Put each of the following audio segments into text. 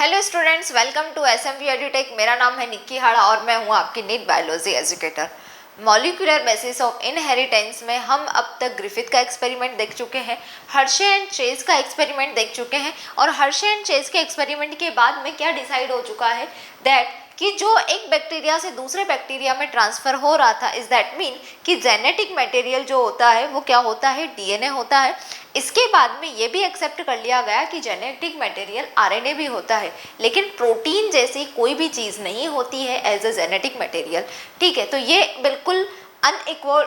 Hello students, welcome to SMV Edutech. मेरा नाम है निक्की हाड़ा और मैं हूँ आपकी NEET biology educator. Molecular basis of inheritance में हम अब तक ग्रिफिथ का एक्सपेरिमेंट देख चुके हैं, हर्शे एंड चेज का एक्सपेरिमेंट देख चुके हैं और हर्शे एंड चेज के एक्सपेरिमेंट के बाद में क्या डिसाइड हो चुका है दैट कि जो एक बैक्टीरिया से दूसरे बैक्टीरिया में ट्रांसफ़र हो रहा था, इज दैट मीन कि जेनेटिक मटेरियल जो होता है वो क्या होता है, डीएनए होता है। इसके बाद में ये भी एक्सेप्ट कर लिया गया कि जेनेटिक मटेरियल आरएनए भी होता है, लेकिन प्रोटीन जैसी कोई भी चीज़ नहीं होती है एज अ जेनेटिक मटेरियल। ठीक है, तो ये बिल्कुल अनइक्वल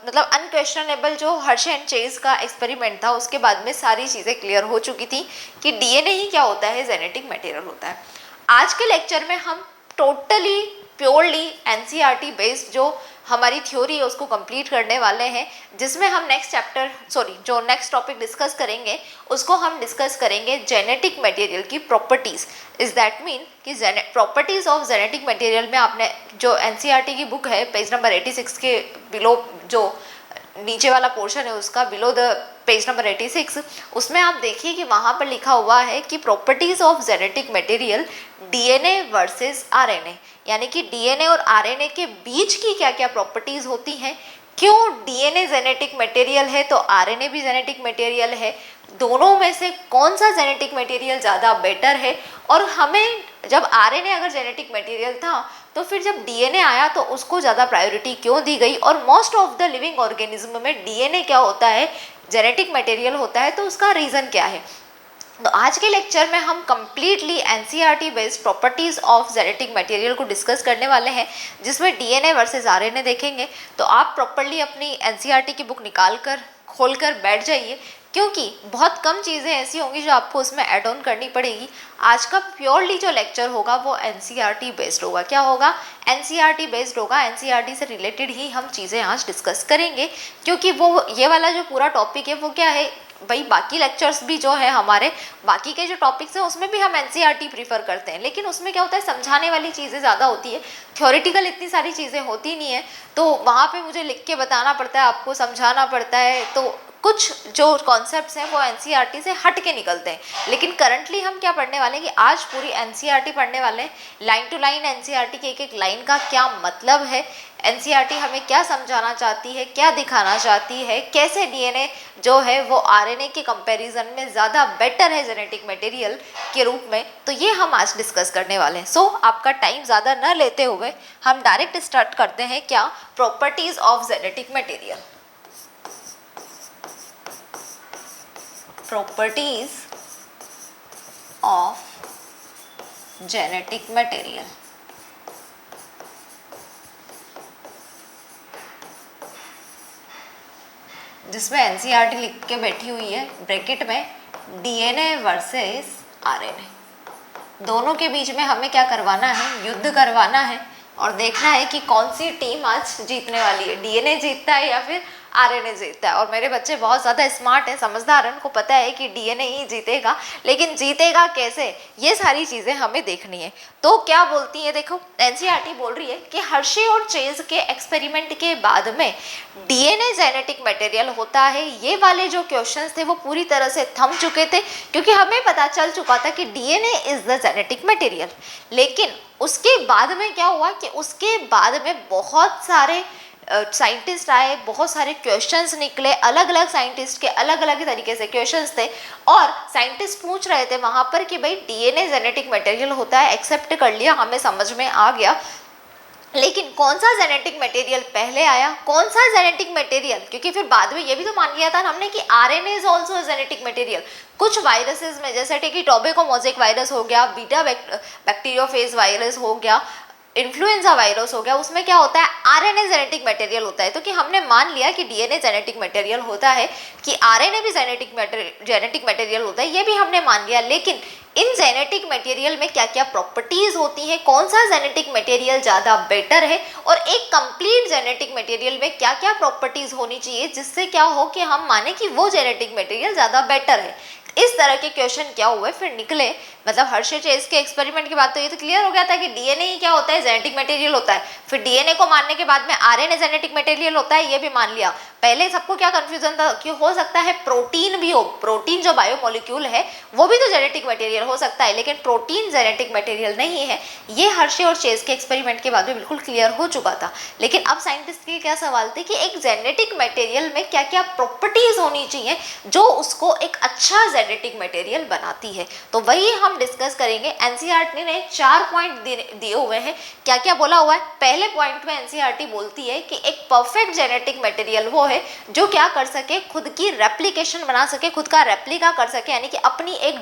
मतलब अनक्वेश्चनेबल जो हर्शे एंड चेज का एक्सपेरिमेंट था, उसके बाद में सारी चीज़ें क्लियर हो चुकी थी कि डीएनए ही क्या होता है, जेनेटिक मटेरियल होता है। आज के लेक्चर में हम टोटली प्योरली एनसीईआरटी बेस्ड जो हमारी थ्योरी है उसको कंप्लीट करने वाले हैं, जिसमें हम जो नेक्स्ट टॉपिक डिस्कस करेंगे उसको हम डिस्कस करेंगे जेनेटिक मटेरियल की प्रॉपर्टीज़। इज दैट मीन कि प्रॉपर्टीज़ ऑफ जेनेटिक मटेरियल में आपने जो एनसीईआरटी की बुक है पेज नंबर 86 के बिलो जो नीचे वाला पोर्शन है उसका बिलो द पेज नंबर 86, उसमें आप देखिए कि वहाँ पर लिखा हुआ है कि properties of genetic material DNA versus RNA, यानी कि डीएनए और आरएनए के बीच की क्या क्या प्रॉपर्टीज़ होती हैं, क्यों डीएनए जेनेटिक मटेरियल है तो आरएनए भी जेनेटिक मटेरियल है, दोनों में से कौन सा जेनेटिक मटेरियल ज़्यादा बेटर है, और हमें जब आरएनए अगर जेनेटिक मटेरियल था तो फिर जब डीएनए आया तो उसको ज़्यादा प्रायोरिटी क्यों दी गई, और most of the living organism में डीएनए क्या होता है, जेनेटिक मटेरियल होता है, तो उसका रीज़न क्या है। तो आज के लेक्चर में हम completely NCERT based properties of genetic material को डिस्कस करने वाले हैं, जिसमें डीएनए वर्सेस आरएनए देखेंगे। तो आप प्रॉपर्ली अपनी एनसीईआरटी की बुक निकाल कर खोल कर बैठ जाइए, क्योंकि बहुत कम चीज़ें ऐसी होंगी जो आपको उसमें ऐड ऑन करनी पड़ेगी। आज का प्योरली जो लेक्चर होगा वो एनसीईआरटी बेस्ड होगा। क्या होगा, एनसीईआरटी बेस्ड होगा। एनसीईआरटी से रिलेटेड ही हम चीज़ें आज डिस्कस करेंगे, क्योंकि वो ये वाला जो पूरा टॉपिक है वो क्या है भाई, बाकी लेक्चर्स भी जो है हमारे बाकी के जो टॉपिक्स हैं उसमें भी हम एनसीईआरटी प्रीफर करते हैं, लेकिन उसमें क्या होता है, समझाने वाली चीज़ें ज़्यादा होती है, थ्योरेटिकल इतनी सारी चीज़ें होती नहीं है, तो वहाँ पे मुझे लिख के बताना पड़ता है, आपको समझाना पड़ता है, तो कुछ जो कॉन्सेप्ट्स हैं वो एनसीईआरटी से हट के निकलते हैं। लेकिन करंटली हम क्या पढ़ने वाले हैं कि आज पूरी एनसीईआरटी पढ़ने वाले हैं, लाइन टू लाइन एनसीईआरटी की एक एक लाइन का क्या मतलब है, एनसीईआरटी हमें क्या समझाना चाहती है, क्या दिखाना चाहती है, कैसे डीएनए जो है वो आरएनए के कंपैरिजन में ज़्यादा बेटर है जेनेटिक मटेरियल के रूप में, तो ये हम आज डिस्कस करने वाले हैं। सो आपका टाइम ज़्यादा न लेते हुए हम डायरेक्ट स्टार्ट करते हैं क्या, properties of genetic material. Properties of genetic material. जिसमें एनसीईआरटी लिख के बैठी हुई है ब्रैकेट में, डीएनए वर्सेस आरएनए, दोनों के बीच में हमें क्या करवाना है, युद्ध करवाना है और देखना है कि कौन सी टीम आज जीतने वाली है, डीएनए जीतता है या फिर आरएनए जीतता है। और मेरे बच्चे बहुत ज़्यादा स्मार्ट हैं, समझदार हैं, उनको पता है कि डीएनए ही जीतेगा, लेकिन जीतेगा कैसे, ये सारी चीज़ें हमें देखनी है। तो क्या बोलती है, देखो एनसीईआरटी बोल रही है कि हर्शे और चेज के एक्सपेरिमेंट के बाद में डीएनए जेनेटिक मटेरियल होता है, ये वाले जो क्वेश्चंस थे वो पूरी तरह से थम चुके थे, क्योंकि हमें पता चल चुका था कि DNA is the genetic material. लेकिन उसके बाद में क्या हुआ कि उसके बाद में बहुत सारे साइंटिस्ट आए, बहुत सारे क्वेश्चंस निकले, अलग अलग साइंटिस्ट के अलग अलग तरीके से क्वेश्चंस थे, और साइंटिस्ट पूछ रहे थे वहाँ पर कि भाई डीएनए जेनेटिक मटेरियल होता है, एक्सेप्ट कर लिया, हमें समझ में आ गया, लेकिन कौन सा जेनेटिक मटेरियल पहले आया, कौन सा जेनेटिक मटेरियल, क्योंकि फिर बाद में ये भी तो मान लिया था हमने कि RNA is also genetic material. कुछ वायरसेस में जैसे कि टोबैको मोज़ेक वायरस हो गया, बीटा बैक्टीरियोफेज वायरस हो गया, इन्फ्लुएंजा वायरस हो गया, उसमें क्या होता है, आरएनए जेनेटिक मटेरियल होता है। तो कि हमने मान लिया कि डीएनए जेनेटिक मटेरियल होता है, कि आरएनए भी जेनेटिक मटेरियल होता है, ये भी हमने मान लिया। लेकिन इन जेनेटिक मटेरियल में क्या क्या प्रॉपर्टीज़ होती हैं, कौन सा जेनेटिक मटेरियल ज़्यादा बेटर है, और एक कंप्लीट जेनेटिक मटेरियल में क्या क्या प्रॉपर्टीज़ होनी चाहिए जिससे क्या हो कि हम माने कि वो जेनेटिक मटेरियल ज़्यादा बेटर है। इस तरह के क्वेश्चन क्या हुए फिर निकले, मतलब हर्षे चेज के एक्सपेरिमेंट के बाद तो ये तो क्लियर हो गया था कि डीएनए ही क्या होता है, जेनेटिक मटेरियल होता है। फिर डीएनए को मानने के बाद में आरएनए जेनेटिक मटेरियल होता है, ये भी मान लिया। पहले सबको क्या कंफ्यूजन था कि हो सकता है प्रोटीन भी हो, प्रोटीन जो बायोमोलिक्यूल है वो भी तो जेनेटिक मटेरियल हो सकता है, लेकिन प्रोटीन जेनेटिक मटेरियल नहीं है। ये हर्षे और चेज के एक्सपेरिमेंट के बाद में बिल्कुल क्लियर हो चुका था। लेकिन अब साइंटिस्ट के क्या सवाल थे कि एक जेनेटिक मटेरियल में क्या क्या प्रॉपर्टीज होनी चाहिए जो उसको एक अच्छा जेनेटिक मटेरियल बनाती है। तो वही हम डिस्कस करेंगे। एनसीईआरटी ने 4 पॉइंट दिए हुए हैं। क्या क्या बोला हुआ है? पहले पॉइंट में एनसीईआरटी बोलती है कि एक परफेक्ट जेनेटिक मटेरियल वो है जो क्या कर सके, खुद की रेप्लिकेशन बना सके, खुद का रेप्लिका कर सके, यानी कि अपनी एक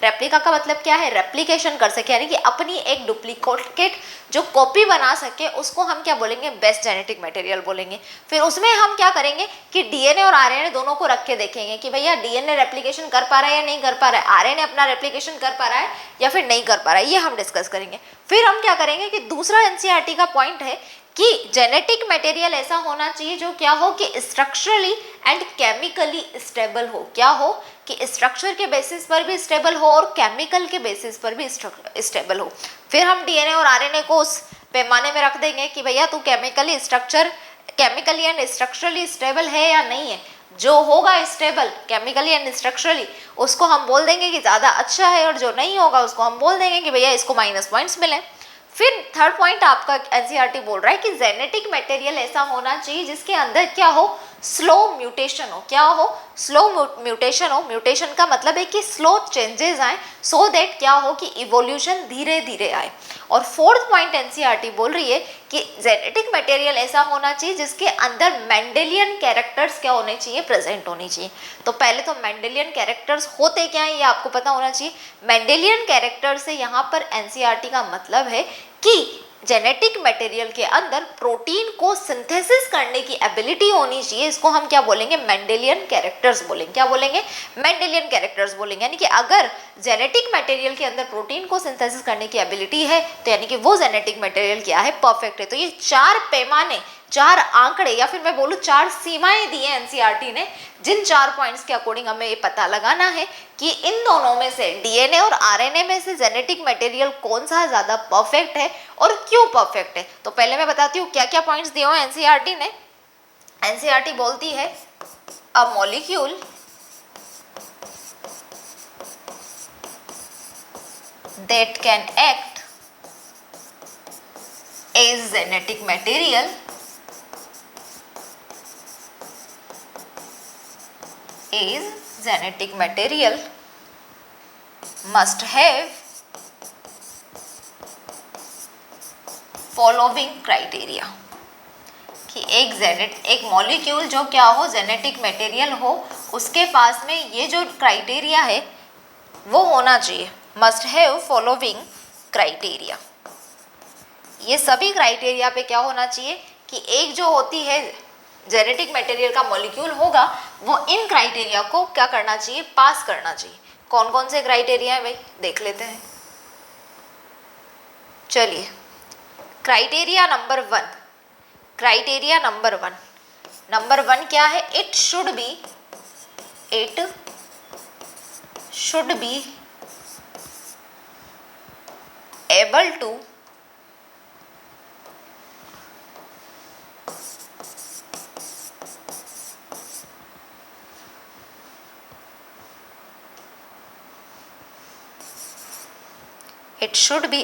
रेप्लिका का मतलब क्या है, रेप्लिकेशन कर सके, यानी कि अपनी एक डुप्लीकेट जो कॉपी बना सके, उसको हम क्या बोलेंगे, बेस्ट जेनेटिक मटेरियल बोलेंगे। फिर उसमें हम क्या करेंगे कि डीएनए और आरएनए दोनों को रख के देखेंगे कि भैया डीएनए रेप्लिकेशन कर पा रहा है या नहीं कर पा रहा है, आरएनए अपना रेप्लिकेशन कर पा रहा है या फिर नहीं कर पा रहा है, ये हम डिस्कस करेंगे। फिर हम क्या करेंगे कि दूसरा एनसीईआरटी का पॉइंट है कि जेनेटिक मटेरियल ऐसा होना चाहिए जो क्या हो कि स्ट्रक्चरली एंड केमिकली स्टेबल हो। क्या हो कि स्ट्रक्चर के बेसिस पर भी स्टेबल हो और केमिकल के बेसिस पर भी स्टेबल हो। फिर हम डीएनए और आरएनए को उस पैमाने में रख देंगे कि भैया तू केमिकली एंड स्ट्रक्चरली स्टेबल है या नहीं है। जो होगा स्टेबल केमिकली एंड स्ट्रक्चरली उसको हम बोल देंगे कि ज़्यादा अच्छा है, और जो नहीं होगा उसको हम बोल देंगे कि भैया इसको माइनस पॉइंट्स मिले। फिर थर्ड पॉइंट आपका एनसीईआरटी बोल रहा है कि जेनेटिक मटेरियल ऐसा होना चाहिए जिसके अंदर क्या हो, स्लो म्यूटेशन हो। क्या हो? स्लो म्यूटेशन हो। म्यूटेशन का मतलब है कि स्लो चेंजेस आए, सो दैट क्या हो कि इवोल्यूशन धीरे धीरे आए। और फोर्थ पॉइंट एनसीईआरटी बोल रही है कि जेनेटिक मटेरियल ऐसा होना चाहिए जिसके अंदर मेंडेलियन कैरेक्टर्स क्या होने चाहिए, प्रेजेंट होनी चाहिए। तो पहले तो मेंडेलियन कैरेक्टर्स होते क्या है ये आपको पता होना चाहिए। मेंडेलियन कैरेक्टर से यहाँ पर एनसीईआरटी का मतलब है कि जेनेटिक मटेरियल के अंदर प्रोटीन को सिंथेसिस करने की एबिलिटी होनी चाहिए। इसको हम क्या बोलेंगे, मेंडेलियन कैरेक्टर्स बोलेंगे। क्या बोलेंगे? मेंडेलियन कैरेक्टर्स बोलेंगे। यानी कि अगर जेनेटिक मटेरियल के अंदर प्रोटीन को सिंथेसिस करने की एबिलिटी है तो यानी कि वो जेनेटिक मटेरियल क्या है, परफेक्ट है। तो ये 4 पैमाने, 4 आंकड़े या फिर मैं बोलूँ 4 सीमाएं दी हैं एनसीईआरटी ने, जिन 4 पॉइंट्स के अकॉर्डिंग हमें ये पता लगाना है कि इन दोनों में से डीएनए और आरएनए में से जेनेटिक मटेरियल कौन सा ज़्यादा परफेक्ट है और क्यों परफेक्ट है। तो पहले मैं बताती हूँ क्या क्या पॉइंट्स दिए हुए एनसीईआरटी ने। एनसीईआरटी बोलती है a molecule that can act as genetic material must have following criteria। कि एक मॉलिक्यूल जो क्या हो, जेनेटिक मटेरियल हो, उसके पास में ये जो क्राइटेरिया है वो होना चाहिए। Must have following criteria. ये सभी क्राइटेरिया पे क्या होना चाहिए कि एक जो होती है जेनेटिक मटेरियल का मॉलिक्यूल होगा वो इन क्राइटेरिया को क्या करना चाहिए, पास करना चाहिए। कौन कौन से क्राइटेरिया है भाई, देख लेते हैं। चलिए, क्राइटेरिया नंबर 1। क्राइटेरिया नंबर 1 क्या है? It should be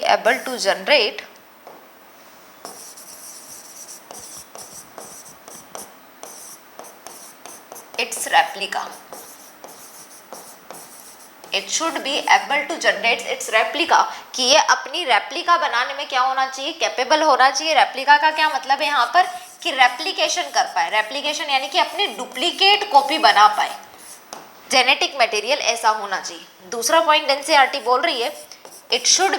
able to generate its replica। It should be able to generate its replica, कि ये अपनी रेप्लिका बनाने में क्या होना चाहिए, कैपेबल होना चाहिए। रेप्लिका का क्या मतलब है यहाँ पर कि रेप्लिकेशन कर पाए। रेप्लिकेशन यानी कि अपनी डुप्लीकेट कॉपी बना पाए। जेनेटिक मटेरियल ऐसा होना चाहिए। दूसरा पॉइंट एनसीईआरटी बोल रही है it should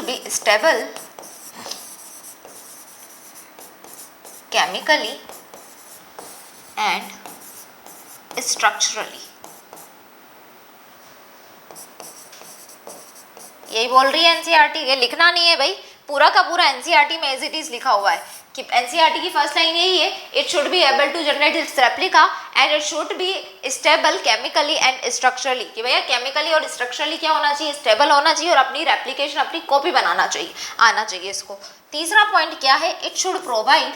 be stable chemically and structurally। यही बोल रही है एनसीईआरटी। ये लिखना नहीं है भाई, पूरा का पूरा एनसीईआरटी में एज इट इज लिखा हुआ है कि एनसीईआरटी की फर्स्ट लाइन यही है, it should be able to generate its replica and it should be stable chemically and structurally, कि भैया केमिकली और स्ट्रक्चरली क्या होना चाहिए, स्टेबल होना चाहिए और अपनी रेप्लिकेशन, अपनी कॉपी बनाना चाहिए, आना चाहिए इसको। तीसरा पॉइंट क्या है, it should provide,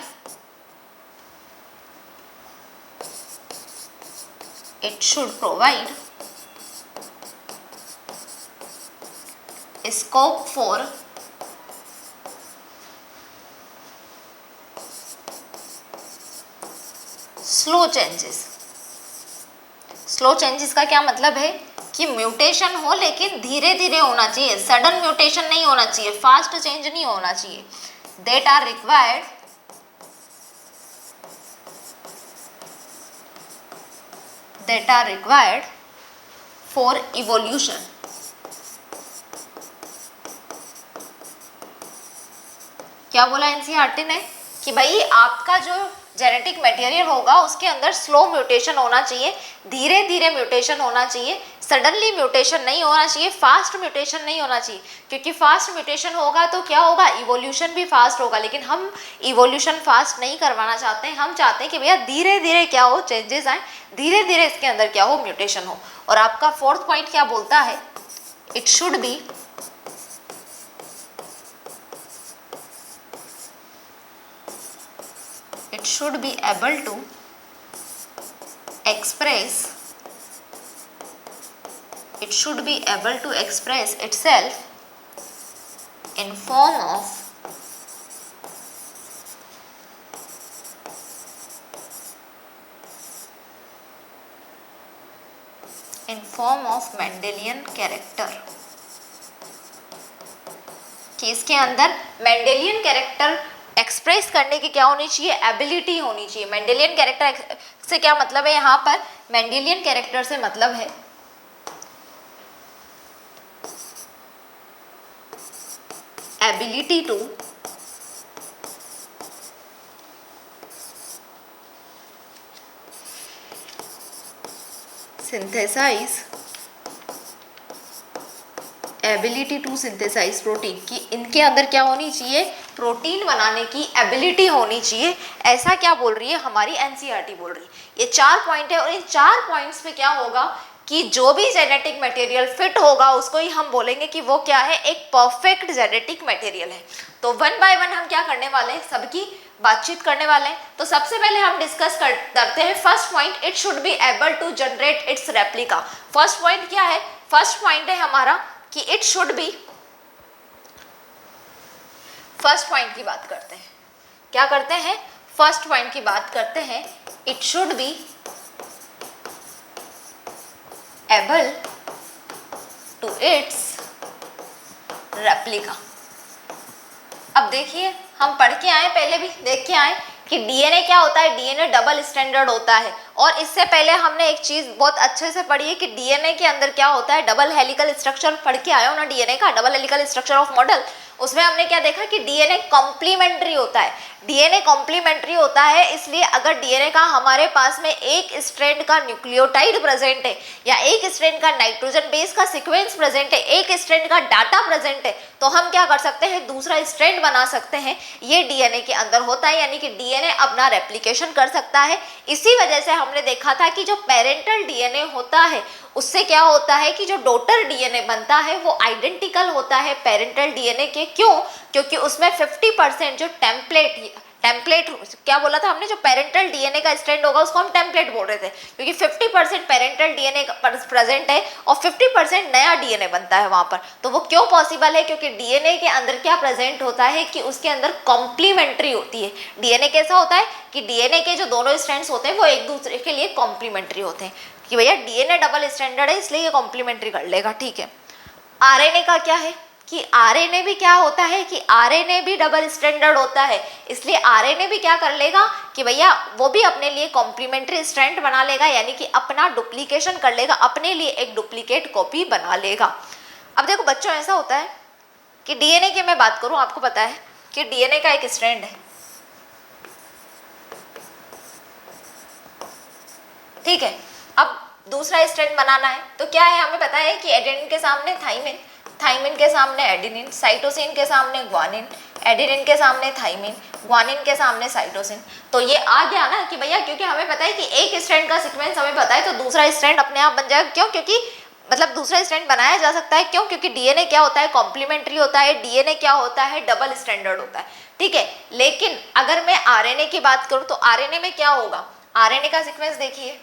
it should provide scope for slow changes। Slow changes का क्या मतलब है कि म्यूटेशन हो लेकिन धीरे धीरे होना चाहिए, सडन म्यूटेशन नहीं होना चाहिए, फास्ट चेंज नहीं होना चाहिए। That are required for evolution। क्या बोला एनसीईआरटी ने कि भाई आपका जो जेनेटिक मटेरियल होगा उसके अंदर स्लो म्यूटेशन होना चाहिए, धीरे धीरे म्यूटेशन होना चाहिए, सडनली म्यूटेशन नहीं होना चाहिए, फास्ट म्यूटेशन नहीं होना चाहिए, क्योंकि फास्ट म्यूटेशन होगा तो क्या होगा, इवोल्यूशन भी फास्ट होगा, लेकिन हम इवोल्यूशन फास्ट नहीं करवाना चाहते हैं, हम चाहते हैं कि भैया धीरे धीरे क्या हो, चेंजेस आए, धीरे धीरे इसके अंदर क्या हो, म्यूटेशन हो। और आपका फोर्थ पॉइंट क्या बोलता है, it should be able to express, it should be able to express itself in form of Mendelian character, कि इसके अंदर मेंडेलियन कैरेक्टर एक्सप्रेस करने की क्या होनी चाहिए, एबिलिटी होनी चाहिए। मेंडेलियन कैरेक्टर से क्या मतलब है, यहाँ पर मेंडेलियन कैरेक्टर से मतलब है ability to synthesise, ability to synthesise protein, कि इनके अंदर क्या होनी चाहिए, प्रोटीन बनाने की एबिलिटी होनी चाहिए। ऐसा क्या बोल रही है हमारी एनसीईआरटी बोल रही है। ये 4 पॉइंट है और इन 4 पॉइंट्स पे क्या होगा कि जो भी जेनेटिक मटेरियल फिट होगा उसको ही हम बोलेंगे कि वो क्या है, एक परफेक्ट जेनेटिक मटेरियल है। तो 1 बाय 1 हम क्या करने वाले हैं, सबकी बातचीत करने वाले हैं। तो सबसे पहले हम डिस्कस करते हैं first point, it should be able to generate its replica. First point क्या है, फर्स्ट पॉइंट है हमारा कि it should be, first point की बात करते हैं, क्या करते हैं, फर्स्ट पॉइंट की बात करते हैं, it should be able to its replica. अब देखिए हम पढ़ के आए, पहले भी देख के आए कि डीएनए क्या होता है, डीएनए डबल स्टैंडर्ड होता है। और इससे पहले हमने एक चीज बहुत अच्छे से पढ़ी है कि डीएनए के अंदर क्या होता है, डबल हेलिकल स्ट्रक्चर पढ़ के आए हो ना, डीएनए का double helical structure of model. उसमें हमने क्या देखा कि डीएनए कॉम्प्लीमेंट्री होता है, डीएनए कॉम्प्लीमेंट्री होता है। इसलिए अगर डीएनए का हमारे पास में एक स्ट्रैंड का न्यूक्लियोटाइड प्रेजेंट है या एक स्ट्रैंड का नाइट्रोजन बेस का सीक्वेंस प्रेजेंट है, एक स्ट्रैंड का डाटा प्रेजेंट है, तो हम क्या कर सकते हैं, दूसरा स्ट्रैंड बना सकते हैं। ये डीएनए के अंदर होता है, यानी कि डीएनए अपना रेप्लिकेशन कर सकता है। इसी वजह से हमने देखा था कि जो पेरेंटल डीएनए होता है उससे क्या होता है कि जो डॉटर डीएनए बनता है वो आइडेंटिकल होता है पेरेंटल डीएनए के। क्यों? क्योंकि उसमें 50% जो टेम्पलेट क्या बोला था हमने, जो पेरेंटल डीएनए का स्ट्रैंड होगा उसको हम टेम्पलेट बोल रहे थे, क्योंकि 50% पेरेंटल डीएनए प्रेजेंट है और 50% नया डीएनए बनता है वहां पर। तो वो क्यों पॉसिबल है, क्योंकि डीएनए के अंदर क्या प्रेजेंट होता है कि उसके अंदर कॉम्प्लीमेंट्री होती है। डीएनए कैसा होता है कि डीएनए के जो दोनों स्ट्रैंड्स होते हैं वो एक दूसरे के लिए कॉम्प्लीमेंट्री होते हैं, कि भैया डीएनए डबल स्टैंडर्ड है इसलिए ये कॉम्प्लीमेंट्री कर लेगा, ठीक है। आरएनए का क्या है कि आरएनए भी क्या होता है कि आरएनए भी डबल स्टैंडर्ड होता है, इसलिए आरएनए भी क्या कर लेगा कि भैया वो भी अपने लिए कॉम्प्लीमेंट्री स्ट्रैंड बना लेगा, यानी कि अपना डुप्लीकेशन कर लेगा, अपने लिए एक डुप्लीकेट कॉपी बना लेगा। अब देखो बच्चों, ऐसा होता है कि डीएनए की मैं बात करूं, आपको पता है कि डीएनए का एक स्ट्रैंड है, ठीक है। अब दूसरा स्ट्रैंड बनाना है तो क्या है, हमें पता है कि एडेनिन के सामने थाइमिन, थाइमिन के सामने एडेनिन, साइटोसिन के सामने ग्वानिन, एडेनिन के सामने थाइमिन, ग्वानिन के सामने साइटोसिन। तो ये आ गया ना कि भैया, क्योंकि हमें पता है कि एक स्ट्रैंड का सीक्वेंस हमें पता है तो दूसरा स्ट्रैंड अपने आप बन जाएगा। क्यों? क्योंकि मतलब दूसरा स्ट्रैंड बनाया जा सकता है। क्यों? क्योंकि डीएनए क्या होता है, कॉम्प्लीमेंट्री होता है। डीएनए क्या होता है, डबल स्टैंडर्ड होता है। ठीक है, लेकिन अगर मैं आरएनए की बात करूं तो आरएनए में क्या होगा, आरएनए का सीक्वेंस देखिए,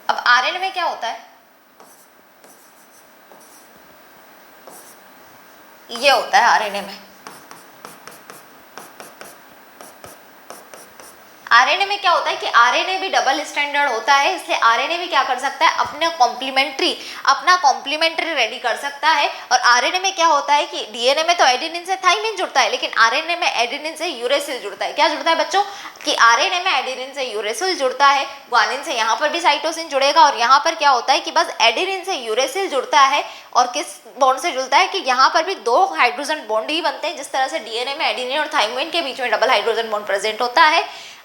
अब आरएनए में क्या होता है, ये होता है आरएनए में। आरएनए में क्या होता है कि आरएनए भी डबल स्टैंडर्ड होता है, इसलिए आरएनए भी क्या कर सकता है, अपना कॉम्प्लीमेंट्री रेडी कर सकता है। और आरएनए में क्या होता है कि डीएनए में तो एडेनिन से थाइमिन जुड़ता है, लेकिन आरएनए में एडेनिन से यूरेसिल जुड़ता है। क्या जुड़ता है बच्चों, कि आरएनए में एडेनिन से यूरेसिल जुड़ता है, ग्वानिन से यहाँ पर भी साइटोसिन जुड़ेगा, और यहाँ पर क्या होता है कि बस एडेनिन से यूरेसिल जुड़ता है। और किस बॉन्ड से जुड़ता है कि यहाँ पर भी 2 हाइड्रोजन बॉन्ड ही बनते हैं। जिस तरह से डीएनए में एडेनिन और थाइमिन के बीच में डबल हाइड्रोजन बॉन्ड प्रेजेंट होता है,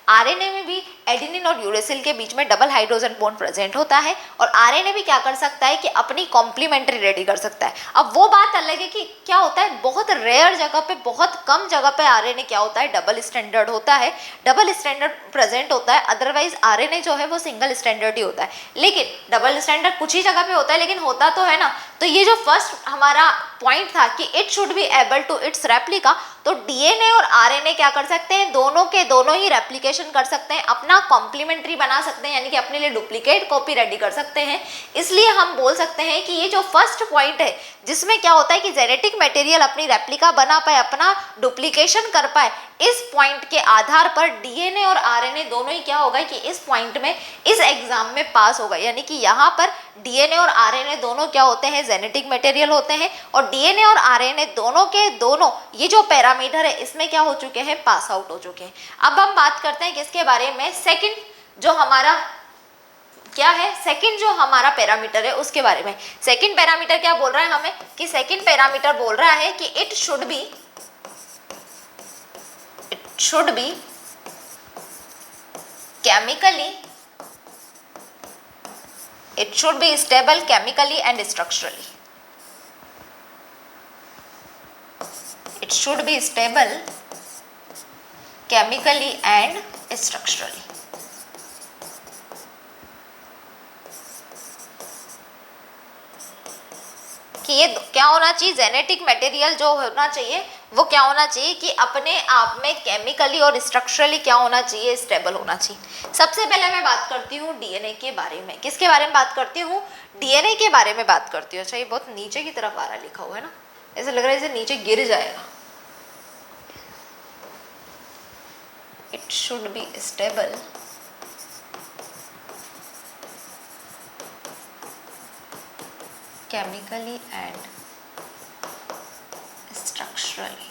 आरएनए में भी एडेनिन और यूरेसिल के बीच में डबल हाइड्रोजन बॉन्ड प्रेजेंट होता है। और आरएनए भी क्या कर सकता है कि अपनी कॉम्प्लीमेंट्री रेडी कर सकता है। अब वो बात अलग है कि क्या होता है, बहुत रेयर जगह पे, बहुत कम जगह पे आरएनए क्या होता है, डबल स्टैंडर्ड होता है, डबल स्टैंडर्ड प्रेजेंट होता है। अदरवाइज आरएनए जो है वो सिंगल स्टैंडर्ड ही होता है। लेकिन डबल स्टैंडर्ड कुछ ही जगह पे होता है, लेकिन होता तो है ना। तो ये जो फर्स्ट हमारा पॉइंट था कि it should be able to its replica, तो डीएनए और आरएनए क्या कर सकते हैं, दोनों के दोनों ही रेप्लिकेशन कर सकते हैं, अपना कॉम्प्लीमेंट्री बना सकते हैं, यानी कि अपने लिए डुप्लीकेट कॉपी रेडी कर सकते हैं। इसलिए हम बोल सकते हैं कि ये जो फर्स्ट पॉइंट है, जिसमें क्या होता है कि जेनेटिक मटेरियल अपनी रेप्लिका बना पाए, अपना डुप्लीकेशन कर पाए, इस पॉइंट के आधार पर डीएनए और आरएनए दोनों ही क्या होगा कि इस पॉइंट में, इस एग्जाम में पास होगा। यानी कि यहाँ पर डीएनए और आरएनए दोनों क्या होते हैं, जेनेटिक मटेरियल होते हैं। और डीएनए और आरएनए दोनों के दोनों ये जो पैरामीटर है, इसमें क्या हो चुके हैं, पास आउट हो चुके हैं। अब हम बात करते हैं किसके बारे में, सेकंड जो हमारा क्या है, सेकंड जो हमारा पैरामीटर है उसके बारे में। सेकंड पैरामीटर क्या बोल रहा है हमें, कि सेकंड पैरामीटर बोल रहा है कि it should B chemically, it should be stable chemically and structurally. It should be stable chemically and structurally. कि ये क्या होना चाहिए, जेनेटिक मटेरियल जो होना चाहिए वो क्या होना चाहिए कि अपने आप में केमिकली और स्ट्रक्चरली क्या होना चाहिए, स्टेबल होना चाहिए। सबसे पहले मैं बात करती हूँ डीएनए के बारे में। किसके बारे में बात करती हूँ, डीएनए के बारे में बात करती हूँ। अच्छा, ये बहुत नीचे की तरफ आ रहा लिखा हुआ है ना, ऐसा लग रहा है जैसे नीचे गिर जाएगा। It should be stable chemically and structurally.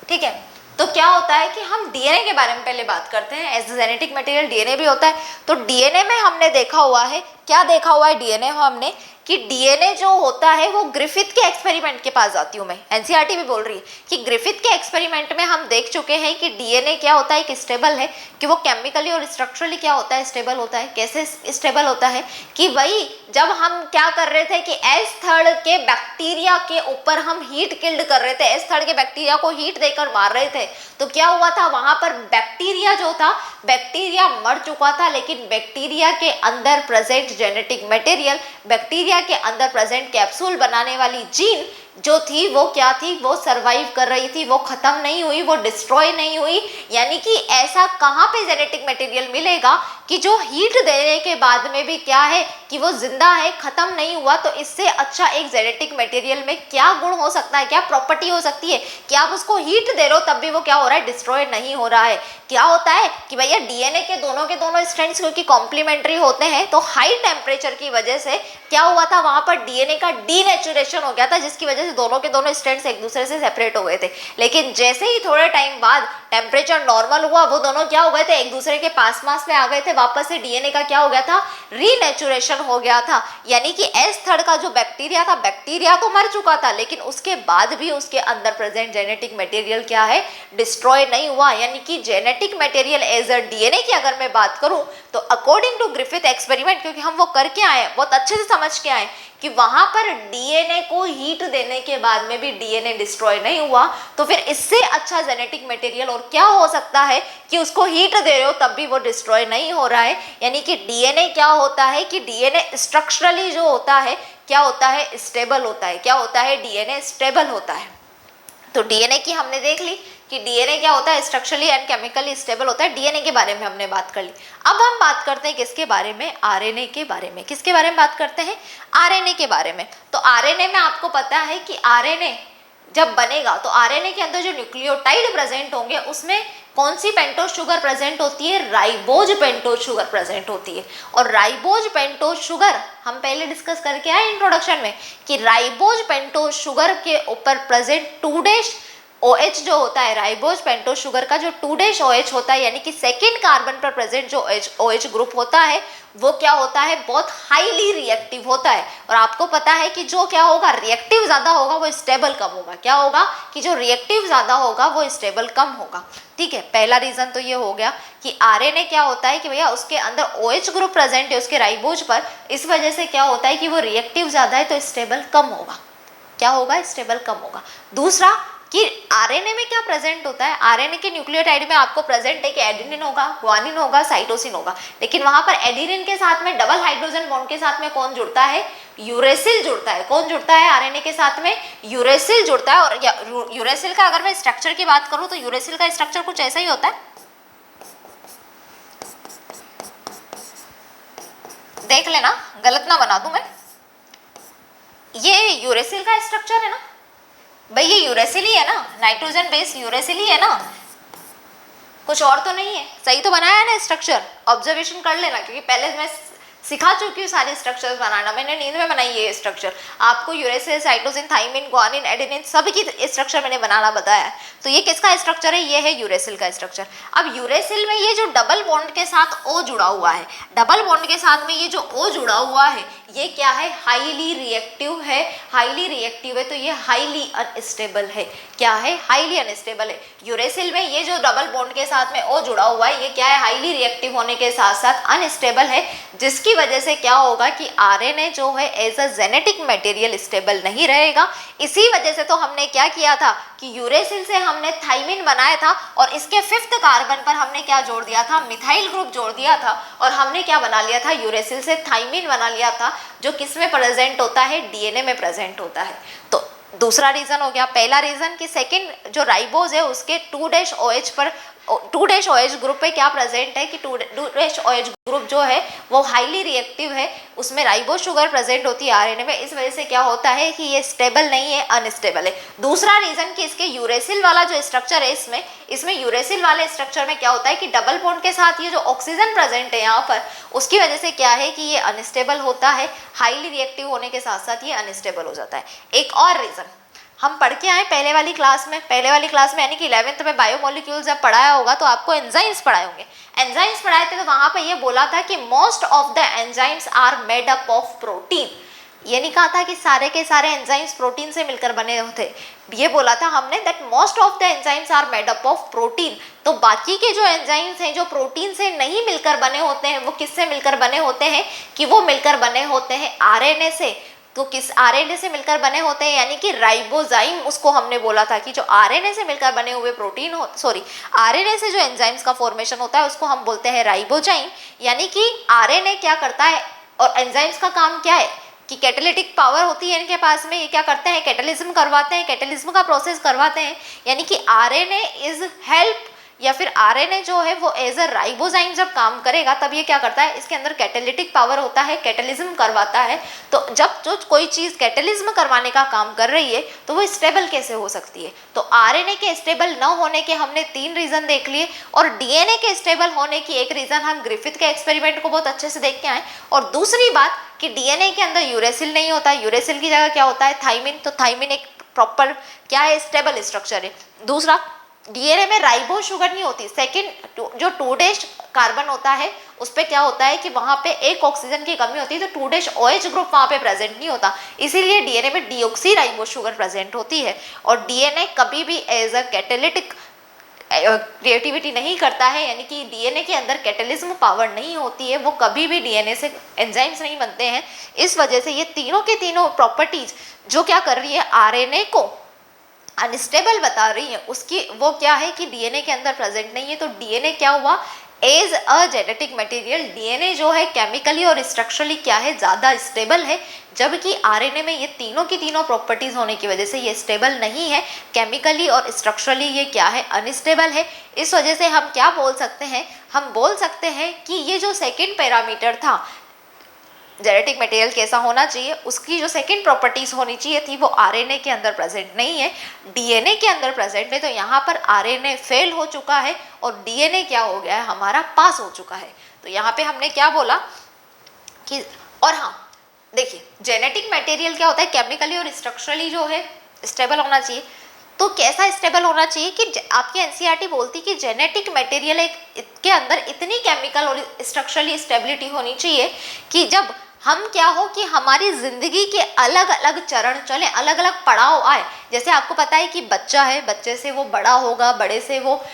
ठीक है, तो क्या होता है कि हम डीएनए के बारे में पहले बात करते हैं। एज जेनेटिक मटेरियल डीएनए भी होता है। तो डीएनए में हमने देखा हुआ है, क्या देखा हुआ है डीएनए हमने, कि डीएनए जो होता है वो ग्रिफिथ के एक्सपेरिमेंट के पास जाती हूँ मैं, एनसीईआरटी भी बोल रही है कि ग्रिफिथ के एक्सपेरिमेंट में हम देख चुके हैं कि डीएनए क्या होता है, कि स्टेबल है, कि वो केमिकली और स्ट्रक्चरली क्या होता है, स्टेबल होता है। कैसे स्टेबल होता है, कि वही जब हम क्या कर रहे थे कि एस थर्ड के बैक्टीरिया के ऊपर हम हीट किल्ड कर रहे थे, एस थर्ड के बैक्टीरिया को हीट देकर मार रहे थे, तो क्या हुआ था, वहां पर बैक्टीरिया जो था, बैक्टीरिया मर चुका था, लेकिन बैक्टीरिया के अंदर प्रेजेंट जेनेटिक मटेरियल, बैक्टीरिया के अंदर प्रेजेंट कैप्सूल बनाने वाली जीन जो थी वो क्या थी, वो सरवाइव कर रही थी, वो खत्म नहीं हुई, वो डिस्ट्रॉय नहीं हुई। यानी कि ऐसा कहाँ पे जेनेटिक मटेरियल मिलेगा कि जो हीट देने के बाद में भी क्या है कि वो जिंदा है, खत्म नहीं हुआ। तो इससे अच्छा एक जेनेटिक मटेरियल में क्या गुण हो सकता है, क्या प्रॉपर्टी हो सकती है कि आप उसको हीट दे रहे हो तब भी वो क्या हो रहा है, डिस्ट्रॉय नहीं हो रहा है। क्या होता है कि भैया डीएनए के दोनों स्ट्रैंड्स क्योंकि कॉम्प्लीमेंट्री होते हैं, तो हाई टेम्परेचर की वजह से क्या हुआ था, वहां पर डीएनए का डीनेचुरेशन हो गया था, जिसकी वजह से मीन्स दोनों के दोनों स्ट्रैंड्स एक दूसरे से सेपरेट हो गए थे, लेकिन जैसे ही थोड़े टाइम बाद टेम्परेचर नॉर्मल हुआ वो दोनों क्या हो गए थे, एक दूसरे के पास में आ गए थे, वापस से डीएनए का क्या हो गया था, रीनेचुरेशन हो गया था। यानी कि एस थर्ड का जो बैक्टीरिया था, बैक्टीरिया तो मर चुका था लेकिन उसके बाद भी उसके अंदर प्रेजेंट जेनेटिक मटेरियल क्या है, डिस्ट्रॉय नहीं हुआ। यानी कि genetic material as a DNA की अगर मैं बात करूं तो अकॉर्डिंग टू ग्रिफिथ एक्सपेरिमेंट, क्योंकि हम वो करके आए, बहुत अच्छे से समझ के आए कि वहां पर डीएनए को हीट देने के बाद में भी डीएनए डिस्ट्रॉय नहीं हुआ, तो फिर इससे अच्छा जेनेटिक मटेरियल और क्या हो सकता है कि उसको हीट दे रहे हो तब भी वो डिस्ट्रॉय नहीं हो रहा है। यानी कि डीएनए क्या होता है कि डीएनए स्ट्रक्चरली जो होता है क्या होता है, स्टेबल होता है। क्या होता है, डीएनए स्टेबल होता है। तो डीएनए की हमने देख ली कि डीएनए क्या होता है, स्ट्रक्चरली एंड केमिकली स्टेबल होता है। डीएनए के बारे में हमने बात कर ली। अब हम बात करते हैं किसके बारे में, आरएनए के बारे में। किसके बारे में बात करते हैं, आरएनए के बारे में। तो आरएनए में आपको पता है कि आरएनए जब बनेगा तो आरएनए के अंदर जो न्यूक्लियोटाइड प्रेजेंट होंगे उसमें कौन सी पेंटोज शुगर प्रेजेंट होती है, राइबोज पेंटोज शुगर प्रेजेंट होती है। और राइबोज पेंटोज शुगर हम पहले डिस्कस करके आए इंट्रोडक्शन में कि राइबोज पेंटोज शुगर के ऊपर प्रेजेंट 2' OH जो होता है, राइबोज पेंटोज शुगर का जो 2' OH होता है, यानी कि सेकेंड कार्बन पर प्रेजेंट जो OH ग्रुप होता है वो क्या होता है, बहुत हाईली रिएक्टिव होता है। और आपको पता है कि जो क्या होगा, रिएक्टिव ज्यादा होगा वो स्टेबल कम होगा। क्या होगा कि जो रिएक्टिव ज्यादा होगा वो स्टेबल कम होगा। ठीक है, पहला रीजन तो ये हो गया कि आरएनए क्या होता है कि भैया उसके अंदर OH ग्रुप प्रेजेंट है उसके राइबोज पर, इस वजह से क्या होता है कि वो रिएक्टिव ज्यादा है तो स्टेबल कम होगा। क्या होगा, स्टेबल कम होगा। दूसरा कि आरएनए में क्या प्रेजेंट होता है, आरएनए के न्यूक्लियोटाइड में आपको प्रेजेंट है कि एडेनिन होगा, ग्वानिन होगा, साइटोसिन होगा, लेकिन वहां पर एडेनिन के साथ में डबल हाइड्रोजन बॉन्ड के साथ में कौन जुड़ता है, यूरेसिल जुड़ता है। कौन जुड़ता है आरएनए के साथ में, यूरेसिल जुड़ता है। और यूरेसिल का अगर मैं स्ट्रक्चर की बात करूं तो यूरेसिल का स्ट्रक्चर कुछ ऐसा ही होता है, देख लेना गलत ना बना दूं मैं। ये यूरेसिल का स्ट्रक्चर है ना भाई, ये यूरेसिल ही है ना, नाइट्रोजन बेस यूरेसिल ही है ना, कुछ और तो नहीं है। सही तो बनाया है ना स्ट्रक्चर, ऑब्जर्वेशन कर लेना क्योंकि पहले मैं सिखा चुकी हूँ सारे स्ट्रक्चर्स बनाना, मैंने नींद में बनाई है ये स्ट्रक्चर। आपको uracil, cytosine, thymine, guanine, adenine सब की स्ट्रक्चर मैंने बनाना बताया है। तो ये किसका स्ट्रक्चर है, ये है यूरेसिल का स्ट्रक्चर। अब यूरेसिल में ये जो डबल बॉन्ड के साथ O जुड़ा हुआ है, डबल बॉन्ड के साथ में ये जो O जुड़ा हुआ है ये क्या है, हाईली रिएक्टिव है। हाईली रिएक्टिव है तो ये हाईली अनस्टेबल है। क्या है, हाईली अनस्टेबल है। यूरेसिल में ये जो डबल बॉन्ड के साथ में O जुड़ा हुआ है ये क्या है, हाईली रिएक्टिव होने के साथ साथ अनस्टेबल है, जिसकी वजह से क्या होगा कि आरएनए जो है as a genetic material stable नहीं रहेगा। इसी वजह से तो हमने क्या किया था कि यूरेसिल से हमने थाइमिन बनाया था और इसके 5th कार्बन पर हमने क्या जोड़ दिया था, मिथाइल ग्रुप जोड़ दिया था और हमने क्या बना लिया था, यूरेसिल से थाइमिन बना लिया था, जो किस में प्रेजेंट होता है, डीएनए में प्रेजेंट होता है। तो दूसरा रीजन हो गया। पहला रीजन कि सेकंड जो राइबोज है उसके 2' OH पर 2' OH ग्रुप पे क्या प्रेजेंट है कि 2' OH ग्रुप जो है वो हाईली रिएक्टिव है, उसमें राइबोज शुगर प्रेजेंट होती है आरएनए में, इस वजह से क्या होता है कि ये स्टेबल नहीं है, अनस्टेबल है। दूसरा रीजन कि इसके यूरेसिल वाला जो स्ट्रक्चर है इसमें यूरेसिल वाले स्ट्रक्चर में क्या होता है कि डबल बॉन्ड के साथ ये जो ऑक्सीजन प्रेजेंट है यहाँ पर, उसकी वजह से क्या है कि ये अनस्टेबल होता है, हाईली रिएक्टिव होने के साथ साथ ये अनस्टेबल हो जाता है। एक और रीजन हम पढ़ के आए पहले वाली क्लास में यानी कि 11th में बायोमोलिक्यूल्स जब पढ़ाया होगा तो आपको एंजाइम्स पढ़ाए होंगे। एंजाइम्स पढ़ाए थे तो वहां पे ये बोला था कि most of the enzymes are made up of protein. ये नहीं कहा था कि सारे के सारे एंजाइम्स प्रोटीन से मिलकर बने होते, ये बोला था हमने that most of the enzymes are made up of protein. तो बाकी के जो एंजाइम्स हैं जो प्रोटीन से नहीं मिलकर बने होते हैं वो किससे मिलकर बने होते हैं कि वो मिलकर बने होते हैं आरएनए से। तो किस आरएनए से मिलकर बने होते हैं, यानी कि राइबोजाइम, उसको हमने बोला था कि जो आरएनए से मिलकर बने हुए प्रोटीन आरएनए से जो एंजाइम्स का फॉर्मेशन होता है उसको हम बोलते हैं राइबोजाइम। यानी कि आरएनए क्या करता है और एंजाइम्स का काम क्या है कि कैटालिटिक पावर होती है इनके पास में, ये क्या करते हैं, कैटालिज्म करवाते हैं, कैटालिज्म का प्रोसेस करवाते हैं। यानी कि आरएनए इज हेल्प या फिर आरएनए जो है वो एज अ राइबोजाइम जब काम करेगा तब ये क्या करता है, इसके अंदर कैटालिटिक पावर होता है, कैटालिज्म करवाता है। तो जब जो कोई चीज़ कैटालिज्म करवाने का काम कर रही है तो वो स्टेबल कैसे हो सकती है। तो आरएनए के स्टेबल न होने के हमने 3 रीजन देख लिए और डीएनए के स्टेबल होने की एक रीजन हम ग्रिफिथ के एक्सपेरिमेंट को बहुत अच्छे से देख के आए। और दूसरी बात कि डीएनए के अंदर यूरेसिल नहीं होता, यूरेसिल की जगह क्या होता है, थाइमिन। तो थाइमिन एक प्रॉपर क्या है, स्टेबल स्ट्रक्चर है। दूसरा, डीएनए में राइबोज शुगर नहीं होती। सेकंड, जो 2' कार्बन होता है उस पे क्या होता है कि वहां पे एक ऑक्सीजन की कमी होती है, तो 2' OH ग्रुप वहां पे प्रेजेंट नहीं होता, इसीलिए डीएनए में डीऑक्सी राइबोज शुगर प्रेजेंट होती है। और डीएनए कभी भी एज अ कैटेलिटिक क्रिएटिविटी नहीं करता है, यानी कि डीएनए के अंदर कैटेलिज्म पावर नहीं होती है, वो कभी भी डीएनए से एंजाइम्स नहीं बनते हैं। इस वजह से ये तीनों के तीनों प्रॉपर्टीज जो क्या कर रही है, आरएनए को अनस्टेबल बता रही है, उसकी वो क्या है कि डीएनए के अंदर प्रेजेंट नहीं है। तो डीएनए क्या हुआ, as a genetic material DNA जो है केमिकली और स्ट्रक्चरली क्या है, ज़्यादा स्टेबल है, जबकि आरएनए में ये तीनों की तीनों प्रॉपर्टीज होने की वजह से ये स्टेबल नहीं है, केमिकली और स्ट्रक्चरली ये क्या है, अनस्टेबल है। इस वजह से हम क्या बोल सकते हैं, हम बोल सकते हैं कि ये जो सेकेंड पैरामीटर था जेनेटिक मटेरियल कैसा होना चाहिए, उसकी जो सेकंड प्रॉपर्टीज होनी चाहिए थी, वो आरएनए के अंदर प्रेजेंट नहीं है, डीएनए के अंदर प्रेजेंट है। तो यहाँ पर आरएनए फेल हो चुका है और डीएनए क्या हो गया है, हमारा पास हो चुका है। तो यहाँ पे हमने क्या बोला कि, और हाँ देखिए, जेनेटिक मटेरियल क्या होता है, केमिकली और स्ट्रक्चरली जो है स्टेबल होना चाहिए। तो कैसा स्टेबल होना चाहिए कि आपकी एनसीईआरटी बोलती कि जेनेटिक मटेरियल के अंदर इतनी केमिकल और स्ट्रक्चरली स्टेबिलिटी होनी चाहिए कि जब हम क्या हो कि हमारी ज़िंदगी के अलग अलग चरण चले, अलग अलग पड़ाव आए। जैसे आपको पता है कि बच्चा है, बच्चे से वो बड़ा होगा, बड़े से वो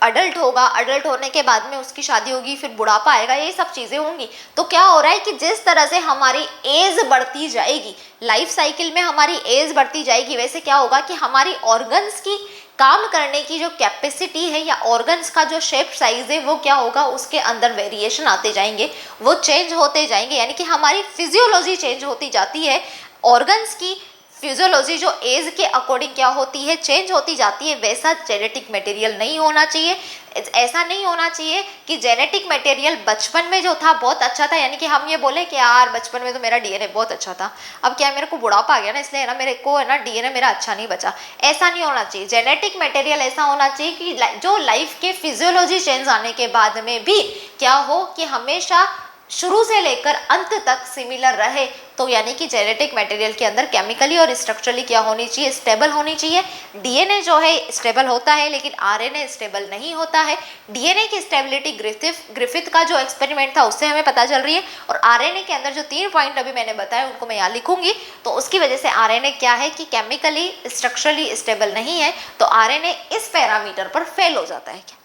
अडल्ट होगा, अडल्ट होने के बाद में उसकी शादी होगी, फिर बुढ़ापा आएगा, ये सब चीज़ें होंगी। तो क्या हो रहा है कि जिस तरह से हमारी एज बढ़ती जाएगी, लाइफ साइकिल में हमारी एज बढ़ती जाएगी, वैसे क्या होगा कि हमारी ऑर्गन्स की काम करने की जो कैपेसिटी है या ऑर्गन्स का जो शेप साइज है वो क्या होगा, उसके अंदर वेरिएशन आते जाएंगे, वो चेंज होते जाएंगे, यानी कि हमारी फिजियोलॉजी चेंज होती जाती है। ऑर्गन्स की फिजियोलॉजी जो एज के अकॉर्डिंग क्या होती है, चेंज होती जाती है। वैसा जेनेटिक मटेरियल नहीं होना चाहिए। ऐसा नहीं होना चाहिए कि जेनेटिक मटेरियल बचपन में जो था बहुत अच्छा था, यानी कि हम ये बोले कि यार बचपन में तो मेरा डीएनए बहुत अच्छा था, अब क्या मेरे को बुढ़ापा आ गया ना, इसलिए ना मेरे को है ना डीएनए मेरा अच्छा नहीं बचा। ऐसा नहीं होना चाहिए। जेनेटिक मटेरियल ऐसा होना चाहिए कि जो लाइफ के फिजियोलॉजी चेंज आने के बाद में भी क्या हो कि हमेशा शुरू से लेकर अंत तक सिमिलर रहे। तो यानी कि जेनेटिक मटेरियल के अंदर केमिकली और स्ट्रक्चरली क्या होनी चाहिए, स्टेबल होनी चाहिए। डीएनए जो है स्टेबल होता है, लेकिन आरएनए स्टेबल नहीं होता है। डीएनए की स्टेबिलिटी ग्रिफिथ का जो एक्सपेरिमेंट था उससे हमें पता चल रही है, और आरएनए के अंदर जो 3 पॉइंट अभी मैंने बताया उनको मैं यहाँ लिखूंगी। तो उसकी वजह से आरएनए क्या है कि केमिकली स्ट्रक्चरली स्टेबल नहीं है, तो आरएनए इस पैरामीटर पर फेल हो जाता है।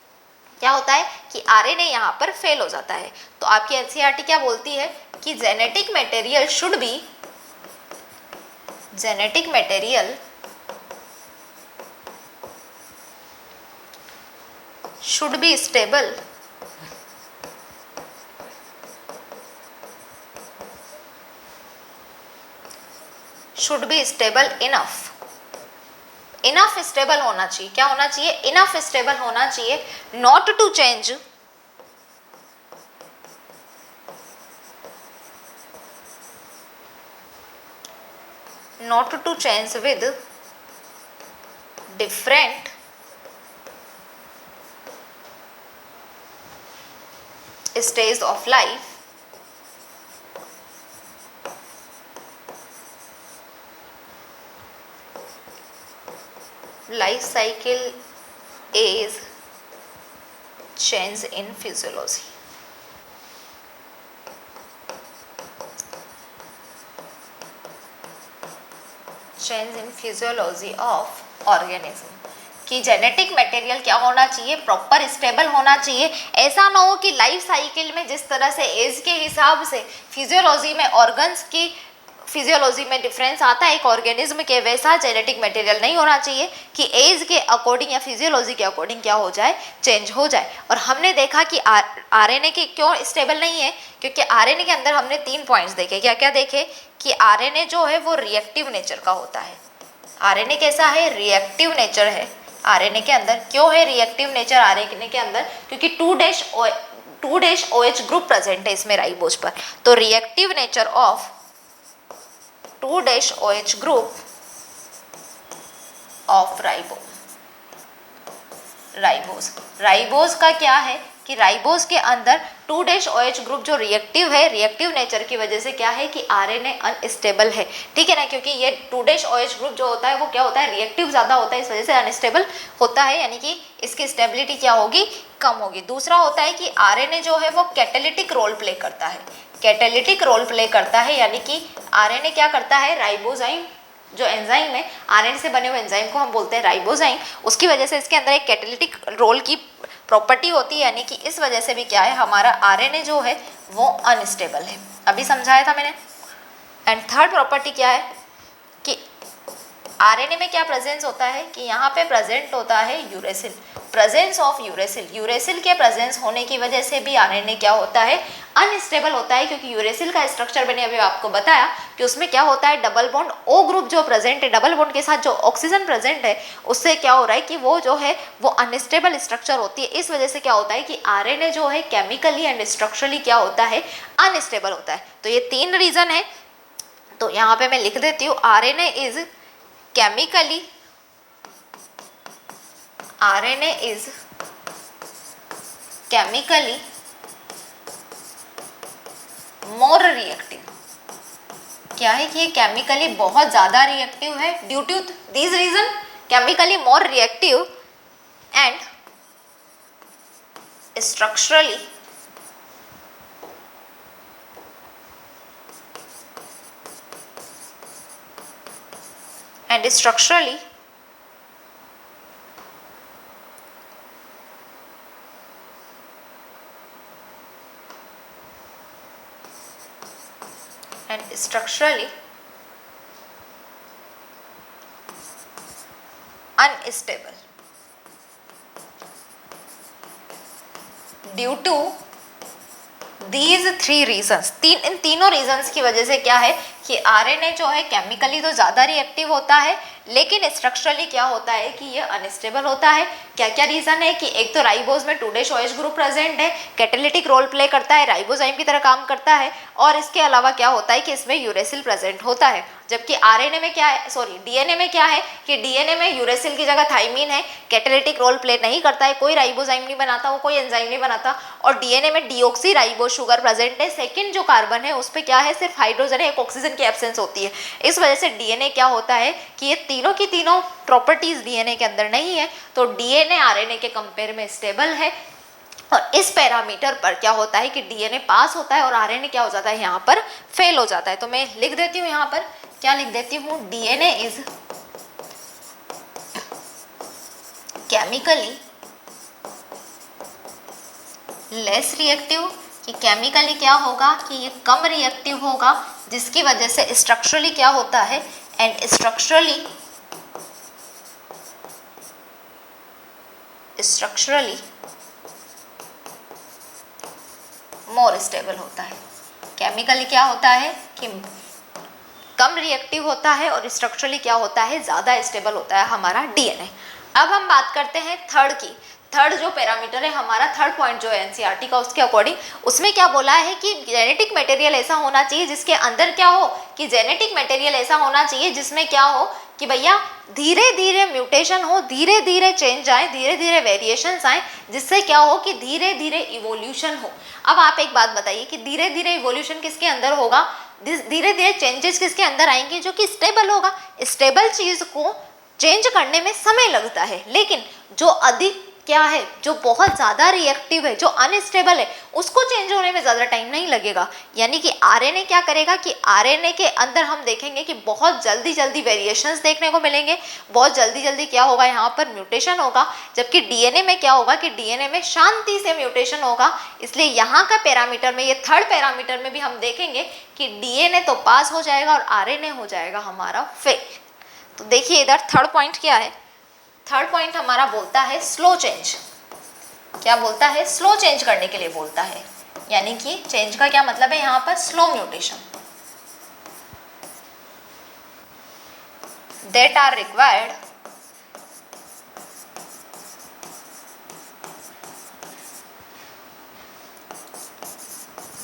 क्या होता है कि आरएनए यहाँ पर फेल हो जाता है। तो आपकी एनसीईआरटी क्या बोलती है कि genetic material should be stable enough stable होना चाहिए। क्या होना चाहिए, इनफ स्टेबल होना चाहिए, not to change with different stage of life, life cycle is change in physiology। Change in physiology of organism, कि जेनेटिक मटेरियल क्या होना चाहिए, प्रॉपर स्टेबल होना चाहिए। ऐसा ना हो कि लाइफ साइकिल में जिस तरह से एज के हिसाब से फिजियोलॉजी में ऑर्गन्स की फिजियोलॉजी में डिफरेंस आता है एक ऑर्गेनिज्म के, वैसा जेनेटिक मटेरियल नहीं होना चाहिए कि एज के अकॉर्डिंग या फिजियोलॉजी के अकॉर्डिंग क्या हो जाए, चेंज हो जाए। और हमने देखा कि आरएनए के क्यों स्टेबल नहीं है, क्योंकि आरएनए के अंदर हमने 3 पॉइंट्स देखे। क्या क्या देखे कि आरएनए जो है वो रिएक्टिव नेचर का होता है। आरएनए कैसा है, रिएक्टिव नेचर है आरएनए के अंदर। क्यों है रिएक्टिव नेचर आरएनए के अंदर, क्योंकि 2' OH ग्रुप प्रेजेंट है इसमें राइबोज पर। तो reactive nature of 2' OH group of ribose. Ribose का क्या है कि कि राइबोज के अंदर 2' ग्रुप जो रिएक्टिव है, रिएक्टिव नेचर की वजह से क्या है कि आरएनए अनस्टेबल है, ठीक है ना, क्योंकि ये 2' ग्रुप जो होता है वो क्या होता है, रिएक्टिव ज़्यादा होता है, इस वजह से अनस्टेबल होता है, यानी कि इसकी स्टेबिलिटी क्या होगी, कम होगी। दूसरा होता है कि आरएनए जो है वो कैटालिटिक रोल प्ले करता है, कैटालिटिक रोल प्ले करता है, यानी कि आरएनए क्या करता है, राइबोजाइम जो एंजाइम है, आरएनए से बने हुए एंजाइम को हम बोलते हैं राइबोजाइम, उसकी वजह से इसके अंदर एक कैटालिटिक रोल की प्रॉपर्टी होती है, यानी कि इस वजह से भी क्या है, हमारा आरएनए जो है वो अनस्टेबल है। अभी समझाया था मैंने। एंड थर्ड प्रॉपर्टी क्या है कि आरएनए में क्या प्रेजेंस होता है कि यहाँ पे प्रेजेंट होता है uracil, presence of uracil, uracil के प्रेजेंस होने की वजह से भी आरएनए क्या होता है, अनस्टेबल होता है, क्योंकि यूरेसिल का स्ट्रक्चर मैंने अभी आपको बताया कि उसमें क्या होता है, डबल बॉन्ड ओ ग्रुप जो प्रेजेंट है, डबल बॉन्ड के साथ जो ऑक्सीजन प्रेजेंट है, उससे क्या हो रहा है कि वो जो है वो अनस्टेबल स्ट्रक्चर होती है। इस वजह से क्या होता है कि आरएनए जो है केमिकली एंड स्ट्रक्चरली क्या होता है, अनस्टेबल होता है। तो ये 3 रीजन है, तो यहाँ पे मैं लिख देती हूँ, RNA is chemically, RNA is chemically more reactive। क्या है कि ये केमिकली बहुत ज़्यादा रिएक्टिव है, due to this reason chemically more reactive and structurally unstable due to these 3 reasons. इन तीनों रीजन्स की वजह से क्या है कि आरएनए जो है केमिकली तो ज़्यादा रिएक्टिव होता है, लेकिन स्ट्रक्चरली क्या होता है कि ये अनस्टेबल होता है। क्या क्या रीज़न है कि एक तो राइबोज में 2' ग्रुप प्रेजेंट है, कैटालिटिक रोल प्ले करता है, राइबोजाइम की तरह काम करता है, और इसके अलावा क्या होता है कि इसमें यूरेसिल प्रेजेंट होता है। जबकि आरएनए में क्या है, सॉरी डीएनए में क्या है कि डीएनए में यूरेसिल की जगह थाइमिन है, कैटालिटिक रोल प्ले नहीं करता है, कोई राइबोजाइम नहीं बनाता, वो कोई एंजाइम नहीं बनाता, और डीएनए में डीऑक्सी राइबोज शुगर प्रेजेंट है। सेकंड जो कार्बन है उस पर क्या है, सिर्फ हाइड्रोजन है, एक ऑक्सीजन की एब्सेंस होती है। इस वजह से डीएनए क्या होता है कि ये तीनों की तीनों प्रॉपर्टीज डीएनए के अंदर नहीं है, तो डीएनए आरएनए के कंपेयर में स्टेबल है। और इस पैरामीटर पर क्या होता है कि डीएनए पास होता है और आरएनए क्या हो जाता है, यहाँ पर फेल हो जाता है। तो मैं लिख देती हूँ, यहाँ पर क्या लिख देती हूँ, DNA is chemically less reactive, कि केमिकली क्या होगा कि ये कम रिएक्टिव होगा, जिसकी वजह से स्ट्रक्चरली क्या होता है, एंड स्ट्रक्चरली मोर स्टेबल होता है। केमिकली क्या होता है कि कम रिएक्टिव होता है और स्ट्रक्चरली क्या होता है, ज़्यादा स्टेबल होता है हमारा डीएनए। अब हम बात करते हैं थर्ड की। थर्ड जो पैरामीटर है हमारा, थर्ड पॉइंट जो है एनसीईआरटी का, उसके अकॉर्डिंग उसमें क्या बोला है कि जेनेटिक मटेरियल ऐसा होना चाहिए जिसके अंदर क्या हो कि जेनेटिक मटेरियल ऐसा होना चाहिए जिसमें क्या हो कि भैया धीरे धीरे म्यूटेशन हो, धीरे धीरे चेंज आए, धीरे धीरे वेरिएशंस आए, जिससे क्या हो कि धीरे धीरे इवोल्यूशन हो। अब आप एक बात बताइए कि धीरे धीरे इवोल्यूशन किसके अंदर होगा, धीरे धीरे चेंजेस किसके अंदर आएंगे, जो कि स्टेबल होगा। स्टेबल चीज़ को चेंज करने में समय लगता है, लेकिन जो अधिक क्या है, जो बहुत ज़्यादा रिएक्टिव है, जो अनस्टेबल है, उसको चेंज होने में ज़्यादा टाइम नहीं लगेगा। यानी कि आरएनए क्या करेगा कि आरएनए के अंदर हम देखेंगे कि बहुत जल्दी जल्दी वेरिएशंस देखने को मिलेंगे, बहुत जल्दी जल्दी क्या होगा, यहाँ पर म्यूटेशन होगा। जबकि डीएनए में क्या होगा कि डीएनए में शांति से म्यूटेशन होगा। इसलिए यहाँ का पैरामीटर में, ये थर्ड पैरामीटर में भी हम देखेंगे कि डीएनए तो पास हो जाएगा और आरएनए हो जाएगा हमारा फेल। तो देखिए इधर थर्ड पॉइंट क्या है, थर्ड पॉइंट हमारा बोलता है स्लो चेंज। क्या बोलता है, स्लो चेंज करने के लिए बोलता है, यानी कि चेंज का क्या मतलब है यहाँ पर, slow mutation that are required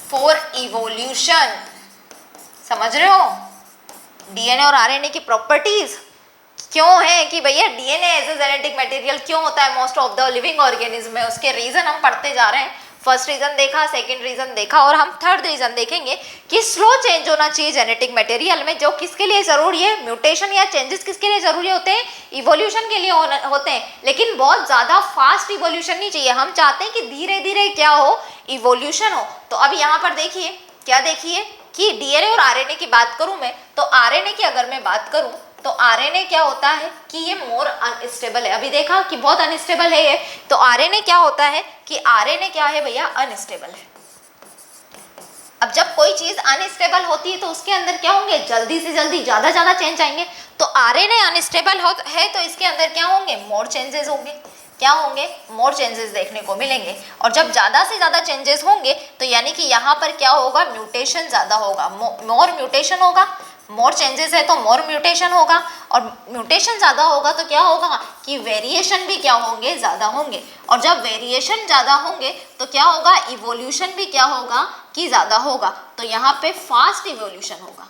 for evolution। समझ रहे हो, डीएनए और आरएनए की प्रॉपर्टीज क्यों है कि भैया DNA as a genetic material क्यों होता है most of the living organism में, उसके रीजन हम पढ़ते जा रहे हैं। फर्स्ट रीजन देखा, सेकंड रीजन देखा, और हम थर्ड रीजन देखेंगे कि स्लो चेंज होना चाहिए जेनेटिक मटेरियल में, जो किसके लिए जरूरी है, म्यूटेशन या चेंजेस किसके लिए जरूरी होते हैं, इवोल्यूशन के लिए होते हैं, लेकिन बहुत ज्यादा फास्ट इवोल्यूशन नहीं चाहिए। हम चाहते हैं कि धीरे धीरे क्या हो, इवोल्यूशन हो। तो अब यहाँ पर देखिए, क्या देखिए कि डीएनए और आरएनए की बात करूं मैं, तो आरएनए की अगर मैं बात करूं तो आरएनए क्या होता है कि ये मोर अनस्टेबल है। अभी देखा कि बहुत अनस्टेबल है ये, तो आरएनए क्या होता है कि आरएनए क्या है भैया, अनस्टेबल है। अब जब कोई चीज अनस्टेबल होती है तो उसके अंदर क्या होंगे, जल्दी से जल्दी ज्यादा चेंज आएंगे। तो आरएनए अनस्टेबल है तो इसके अंदर क्या होंगे, मोर चेंजेस होंगे। क्या होंगे, मोर चेंजेस देखने को मिलेंगे। और जब ज़्यादा से ज़्यादा चेंजेस होंगे तो यानी कि यहाँ पर क्या होगा, म्यूटेशन ज़्यादा होगा, मोर म्यूटेशन होगा। मोर चेंजेस है तो मोर म्यूटेशन होगा, और म्यूटेशन ज़्यादा होगा तो क्या होगा कि वेरिएशन भी क्या होंगे, ज़्यादा होंगे। और जब वेरिएशन ज़्यादा होंगे तो क्या होगा, इवोल्यूशन भी क्या होगा कि ज़्यादा होगा। तो यहाँ पे फास्ट इवोल्यूशन होगा।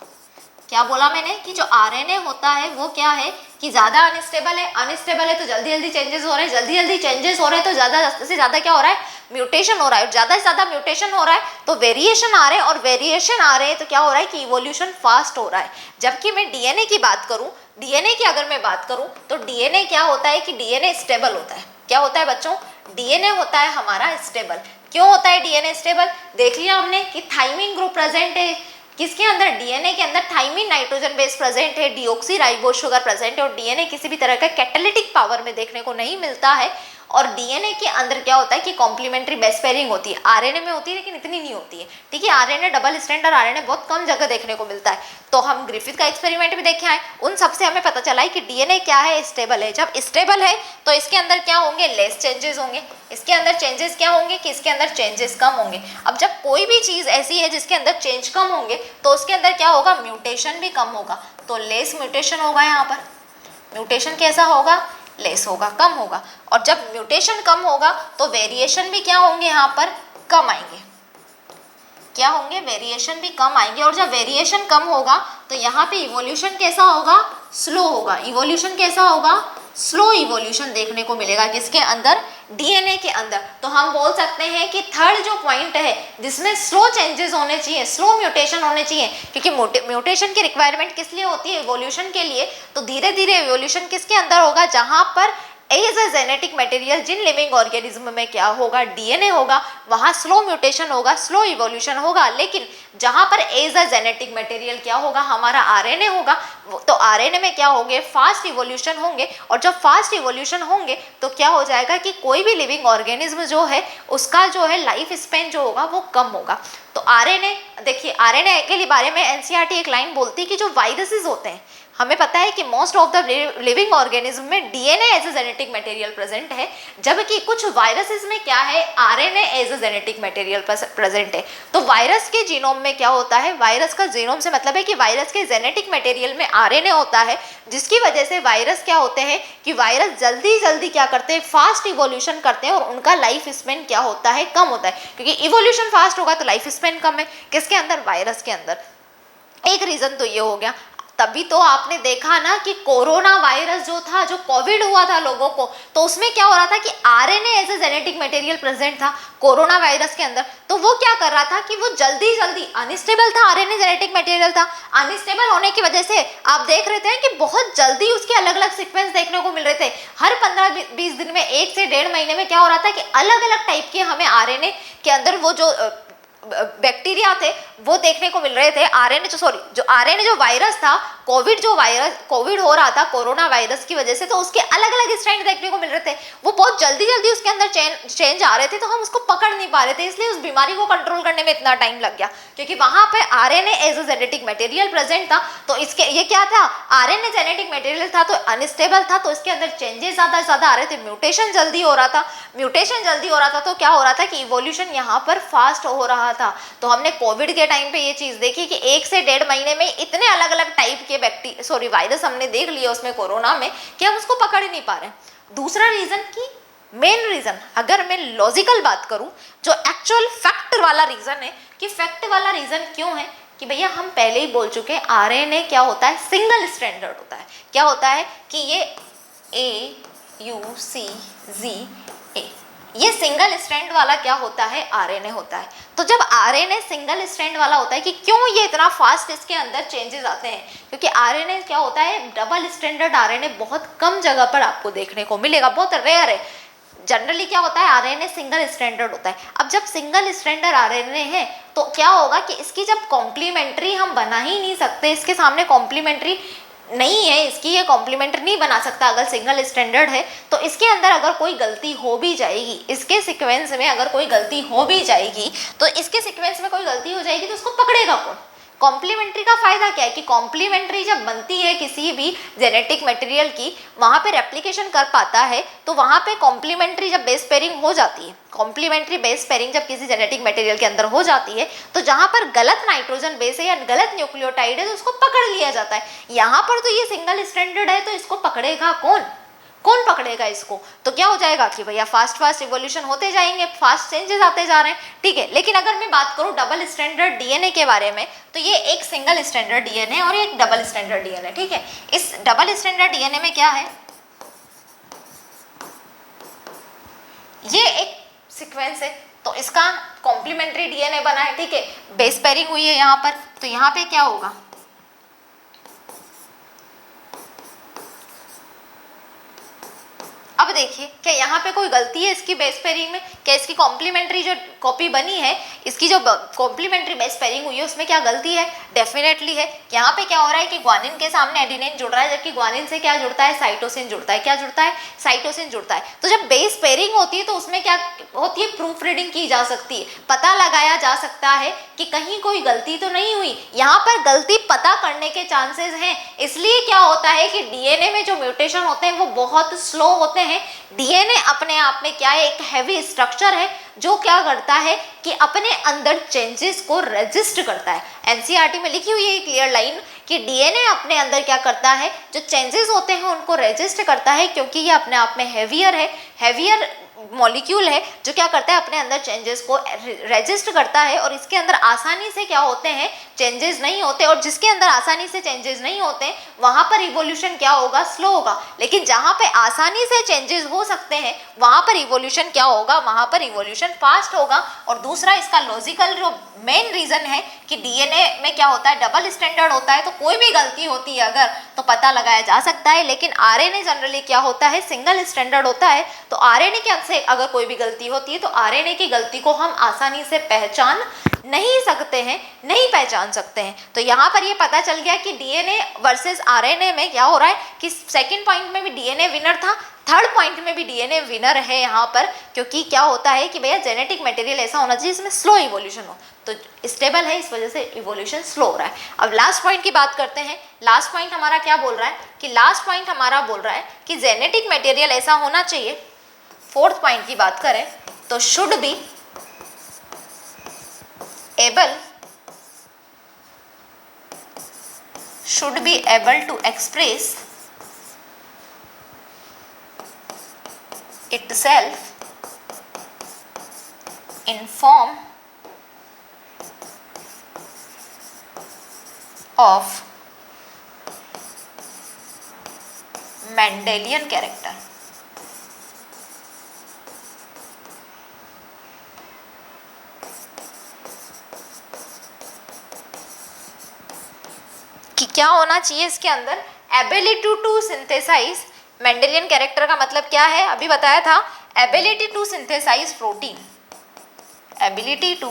क्या बोला मैंने कि जो आरएनए होता है वो क्या है कि ज़्यादा अनस्टेबल है। अनस्टेबल है तो जल्दी जल्दी चेंजेस हो रहे हैं, जल्दी जल्दी चेंजेस हो रहे हैं तो ज़्यादा से ज़्यादा क्या हो रहा है, म्यूटेशन हो रहा है। ज़्यादा से ज़्यादा म्यूटेशन हो रहा है तो वेरिएशन आ रहे हैं, और वेरिएशन आ रहे हैं तो क्या हो रहा है कि इवोल्यूशन फास्ट हो रहा है। जबकि मैं डीएनए की बात करूँ, डीएनए की अगर मैं बात करूँ तो डीएनए क्या होता है कि डीएनए स्टेबल होता है। क्या होता है बच्चों, डीएनए होता है हमारा स्टेबल। क्यों होता है डीएनए स्टेबल, देख लिया हमने कि थाइमिन ग्रुप प्रेजेंट है किसके अंदर, डीएनए के अंदर थाइमिन नाइट्रोजन बेस प्रेजेंट है, डीऑक्सी राइबोस शुगर प्रेजेंट है, और डीएनए किसी भी तरह का कैटालिटिक पावर में देखने को नहीं मिलता है। और डीएनए के अंदर क्या होता है कि कॉम्प्लीमेंट्री बेस पेयरिंग होती है। आरएनए में होती है लेकिन इतनी नहीं होती है, ठीक है। आरएनए डबल स्ट्रैंड और आरएनए बहुत कम जगह देखने को मिलता है। तो हम ग्रिफिथ का एक्सपेरिमेंट भी देखे आए, उन सबसे हमें पता चला है कि डीएनए क्या है, स्टेबल है। जब स्टेबल है तो इसके अंदर क्या होंगे, लेस चेंजेस होंगे। इसके अंदर चेंजेस क्या होंगे कि इसके अंदर चेंजेस कम होंगे। अब जब कोई भी चीज़ ऐसी है जिसके अंदर चेंज कम होंगे तो उसके अंदर क्या होगा, म्यूटेशन भी कम होगा। तो लेस म्यूटेशन होगा, यहाँ पर म्यूटेशन कैसा होगा, लेस होगा, कम होगा। और जब म्यूटेशन कम होगा तो वेरिएशन भी क्या होंगे, यहाँ पर कम आएंगे। क्या होंगे, वेरिएशन भी कम आएंगे। और जब वेरिएशन कम होगा तो यहाँ पे इवोल्यूशन कैसा होगा, स्लो होगा। इवोल्यूशन कैसा होगा, स्लो इवोल्यूशन देखने को मिलेगा किसके अंदर, डीएनए के अंदर। तो हम बोल सकते हैं कि थर्ड जो पॉइंट है जिसमें स्लो चेंजेस होने चाहिए, स्लो म्यूटेशन होने चाहिए, क्योंकि म्यूटेशन की रिक्वायरमेंट किस लिए होती है, इवोल्यूशन के लिए। तो धीरे धीरे इवोल्यूशन किसके अंदर होगा, जहां पर एज ए जेनेटिक मटेरियल जिन लिविंग ऑर्गेनिज्म में क्या होगा, डीएनए होगा, वहाँ स्लो म्यूटेशन होगा, स्लो इवोल्यूशन होगा। लेकिन जहाँ पर एज ए जेनेटिक मटेरियल क्या होगा, हमारा आरएनए होगा, तो आरएनए में क्या होंगे, फास्ट इवोल्यूशन होंगे। और जब फास्ट इवोल्यूशन होंगे तो क्या हो जाएगा कि कोई भी लिविंग ऑर्गेनिज्म जो है उसका जो है लाइफ स्पेन जो होगा वो कम होगा। तो आरएनए, देखिए आरएनए के बारे में एनसीईआरटी एक लाइन बोलती है कि जो वायरसेस होते हैं, हमें पता है कि most of the living organism में DNA as a genetic material present है, जबकि कुछ वायरसेस में क्या है, RNA as a genetic material present है। तो वायरस के जीनोम में क्या होता है, वायरस का जीनोम से मतलब है कि वायरस के जेनेटिक मटेरियल में आरएनए होता है, जिसकी वजह से वायरस क्या होते हैं कि वायरस जल्दी जल्दी क्या करते हैं, फास्ट इवोल्यूशन करते हैं, और उनका लाइफ स्पेन क्या होता है, कम होता है। क्योंकि इवोल्यूशन फास्ट होगा तो लाइफ स्पेन कम है, किसके अंदर, वायरस के अंदर। एक रीजन तो ये हो गया। तभी तो आपने देखा ना कि कोरोना वायरस जो था, जो कोविड हुआ था लोगों को, तो उसमें क्या हो रहा था कि RNA as a genetic material present था कोरोना वायरस के अंदर। तो वो क्या कर रहा था कि वो जल्दी जल्दी, अनस्टेबल था, आरएनए जेनेटिक मटेरियल था, अनस्टेबल होने की वजह से आप देख रहे थे कि बहुत जल्दी उसके अलग अलग सीक्वेंस देखने को मिल रहे थे। हर 15-20 दिन में, 1 से 1.5 महीने में क्या हो रहा था कि अलग अलग टाइप के हमें आरएनए के अंदर वो जो बैक्टीरिया थे वो देखने को मिल रहे थे। आरएनए जो वायरस था, कोविड हो रहा था कोरोना वायरस की वजह से, तो उसके अलग अलग स्ट्रैंड देखने को मिल रहे थे। वो बहुत जल्दी जल्दी उसके अंदर चेंज आ रहे थे, तो हम उसको पकड़ नहीं पा रहे थे, इसलिए उस बीमारी को कंट्रोल करने में इतना टाइम लग गया, क्योंकि वहां पे RNA as a genetic material present था। तो इसके ये क्या था, आरएनए जेनेटिक मटेरियल था तो अनस्टेबल था, तो इसके अंदर चेंजेस ज्यादा आ रहे थे, म्यूटेशन जल्दी हो रहा था। तो क्या हो रहा था कि इवोल्यूशन यहाँ पर फास्ट हो रहा था। तो हमने कोविड के टाइम पे ये चीज देखी कि 1 से 1.5 महीने में इतने अलग अलग टाइप के वायरस हमने देख लिए उसमें कोरोना में, कि हम उसको पकड़ ही नहीं पा रहे। दूसरा रीजन की मेन रीजन, अगर मैं लॉजिकल बात करूं, जो एक्चुअल फैक्ट वाला रीजन है, कि फैक्ट वाला रीजन क्यों है कि भैया हम पहले ही बोल चुके हैं आरएनए क्या होता है, सिंगल स्ट्रैंडर्ड होता है। क्या होता है कि ये AUCGA, ये सिंगल स्ट्रैंड वाला क्या होता है, आरएनए होता है। तो जब आरएनए सिंगल स्ट्रैंड वाला होता है कि क्यों ये इतना फास्ट इसके अंदर चेंजेस आते हैं, क्योंकि आरएनए क्या होता है, डबल स्ट्रैंडर्ड आरएनए बहुत कम जगह पर आपको देखने को मिलेगा, बहुत रेयर है। जनरली क्या होता है, आरएनए सिंगल स्ट्रैंडर्ड होता है। अब जब सिंगल स्ट्रैंडर्ड आरएनए है तो क्या होगा कि इसकी जब कॉम्प्लीमेंट्री हम बना ही नहीं सकते, इसके सामने कॉम्प्लीमेंट्री नहीं है, इसकी ये कॉम्प्लीमेंट नहीं बना सकता अगर सिंगल स्टैंडर्ड है, तो इसके अंदर अगर कोई गलती हो भी जाएगी, इसके सीक्वेंस में अगर कोई गलती हो भी जाएगी, तो इसके सीक्वेंस में कोई गलती हो जाएगी तो उसको पकड़ेगा कौन। कॉम्प्लीमेंट्री का फायदा क्या है कि कॉम्प्लीमेंट्री जब बनती है किसी भी जेनेटिक मटेरियल की, वहाँ पे रेप्लिकेशन कर पाता है, तो वहाँ पे कॉम्प्लीमेंट्री जब बेस पेयरिंग हो जाती है, कॉम्प्लीमेंट्री बेस पेयरिंग जब किसी जेनेटिक मटेरियल के अंदर हो जाती है, तो जहाँ पर गलत नाइट्रोजन बेस है या गलत न्यूक्लियोटाइड है तो उसको पकड़ लिया जाता है। यहाँ पर तो ये सिंगल स्टैंडर्ड है, तो इसको पकड़ेगा कौन, कौन पकड़ेगा इसको। तो क्या हो जाएगा कि भैया फास्ट इवोल्यूशन होते जाएंगे, फास्ट चेंजेस आते जा रहे हैं, ठीक है। लेकिन अगर मैं बात करूं डबल स्टैंडर्ड डीएनए के बारे में, तो ये एक सिंगल स्टैंडर्ड डीएनए और एक डबल स्टैंडर्ड डीएनए, ठीक है। इस डबल स्टैंडर्ड डीएनए में क्या है, ये एक सीक्वेंस है, तो इसका कॉम्प्लीमेंट्री डीएनए बना है, ठीक है, बेस पेयरिंग हुई है यहाँ पर, तो यहाँ पे क्या होगा, अब देखिए क्या यहाँ पे कोई गलती है इसकी बेस पेयरिंग में, क्या इसकी कॉम्प्लीमेंट्री जो कॉपी बनी है, इसकी जो कॉम्प्लीमेंट्री बेस पेयरिंग हुई है उसमें क्या गलती है, डेफिनेटली है। यहाँ पे क्या हो रहा है कि ग्वानिन के सामने एडिनिन जुड़ रहा है, जबकि ग्वानिन से क्या जुड़ता है, साइटोसिन जुड़ता है, क्या जुड़ता है, साइटोसिन जुड़ता है। तो जब बेस पेयरिंग होती है तो उसमें क्या होती है, प्रूफ रीडिंग की जा सकती है, पता लगाया जा सकता है कि कहीं कोई गलती तो नहीं हुई। यहाँ पर गलती पता करने के चांसेस हैं, इसलिए क्या होता है कि डीएनए में जो म्यूटेशन होते हैं वो बहुत स्लो होते हैं। डीएनए अपने आप में क्या है, एक हैवी स्ट्रक्चर है जो क्या करता है कि अपने अंदर चेंजेस को रजिस्ट करता है। एनसीईआरटी में लिखी हुई है क्लियर लाइन कि डीएनए अपने अंदर क्या करता है, जो चेंजेस होते हैं उनको रजिस्ट करता है, क्योंकि ये अपने आप में हैवियर है, हैवियर मॉलिक्यूल है जो क्या करता है, अपने अंदर चेंजेस को रजिस्ट करता है, और इसके अंदर आसानी से क्या होते हैं, चेंजेस नहीं होते, और जिसके अंदर आसानी से चेंजेस नहीं होते वहाँ पर इवोल्यूशन क्या होगा, स्लो होगा। लेकिन जहाँ पे आसानी से चेंजेस हो सकते हैं वहाँ पर इवोल्यूशन क्या होगा, वहाँ पर इवोल्यूशन फास्ट होगा। और दूसरा इसका लॉजिकल जो मेन रीजन है कि डीएनए में क्या होता है, डबल स्टैंडर्ड होता है, तो कोई भी गलती होती है अगर तो पता लगाया जा सकता है। लेकिन आरएनए जनरली क्या होता है, सिंगल स्टैंडर्ड होता है, तो आरएनए के से अगर कोई भी गलती होती है तो आरएनए की गलती को हम आसानी से पहचान नहीं सकते हैं, नहीं पहचान सकते हैं। तो यहाँ पर ये पता चल गया कि डीएनए वर्सेस आरएनए में क्या हो रहा है कि सेकंड पॉइंट में भी डीएनए विनर था, थर्ड पॉइंट में भी डीएनए विनर है यहाँ पर, क्योंकि क्या होता है कि भैया जेनेटिक मटेरियल ऐसा होना चाहिए जिसमें स्लो इवोल्यूशन हो, तो स्टेबल है, इस वजह से इवोल्यूशन स्लो हो रहा है। अब लास्ट पॉइंट की बात करते हैं। लास्ट पॉइंट हमारा क्या बोल रहा है कि लास्ट पॉइंट हमारा बोल रहा है कि जेनेटिक मटेरियल ऐसा होना चाहिए, फोर्थ पॉइंट की बात करें तो should be able to express itself in form of Mendelian character। कि क्या होना चाहिए इसके अंदर, ability to synthesize, Mendelian character का मतलब क्या है अभी बताया था, ability to synthesise protein, ability to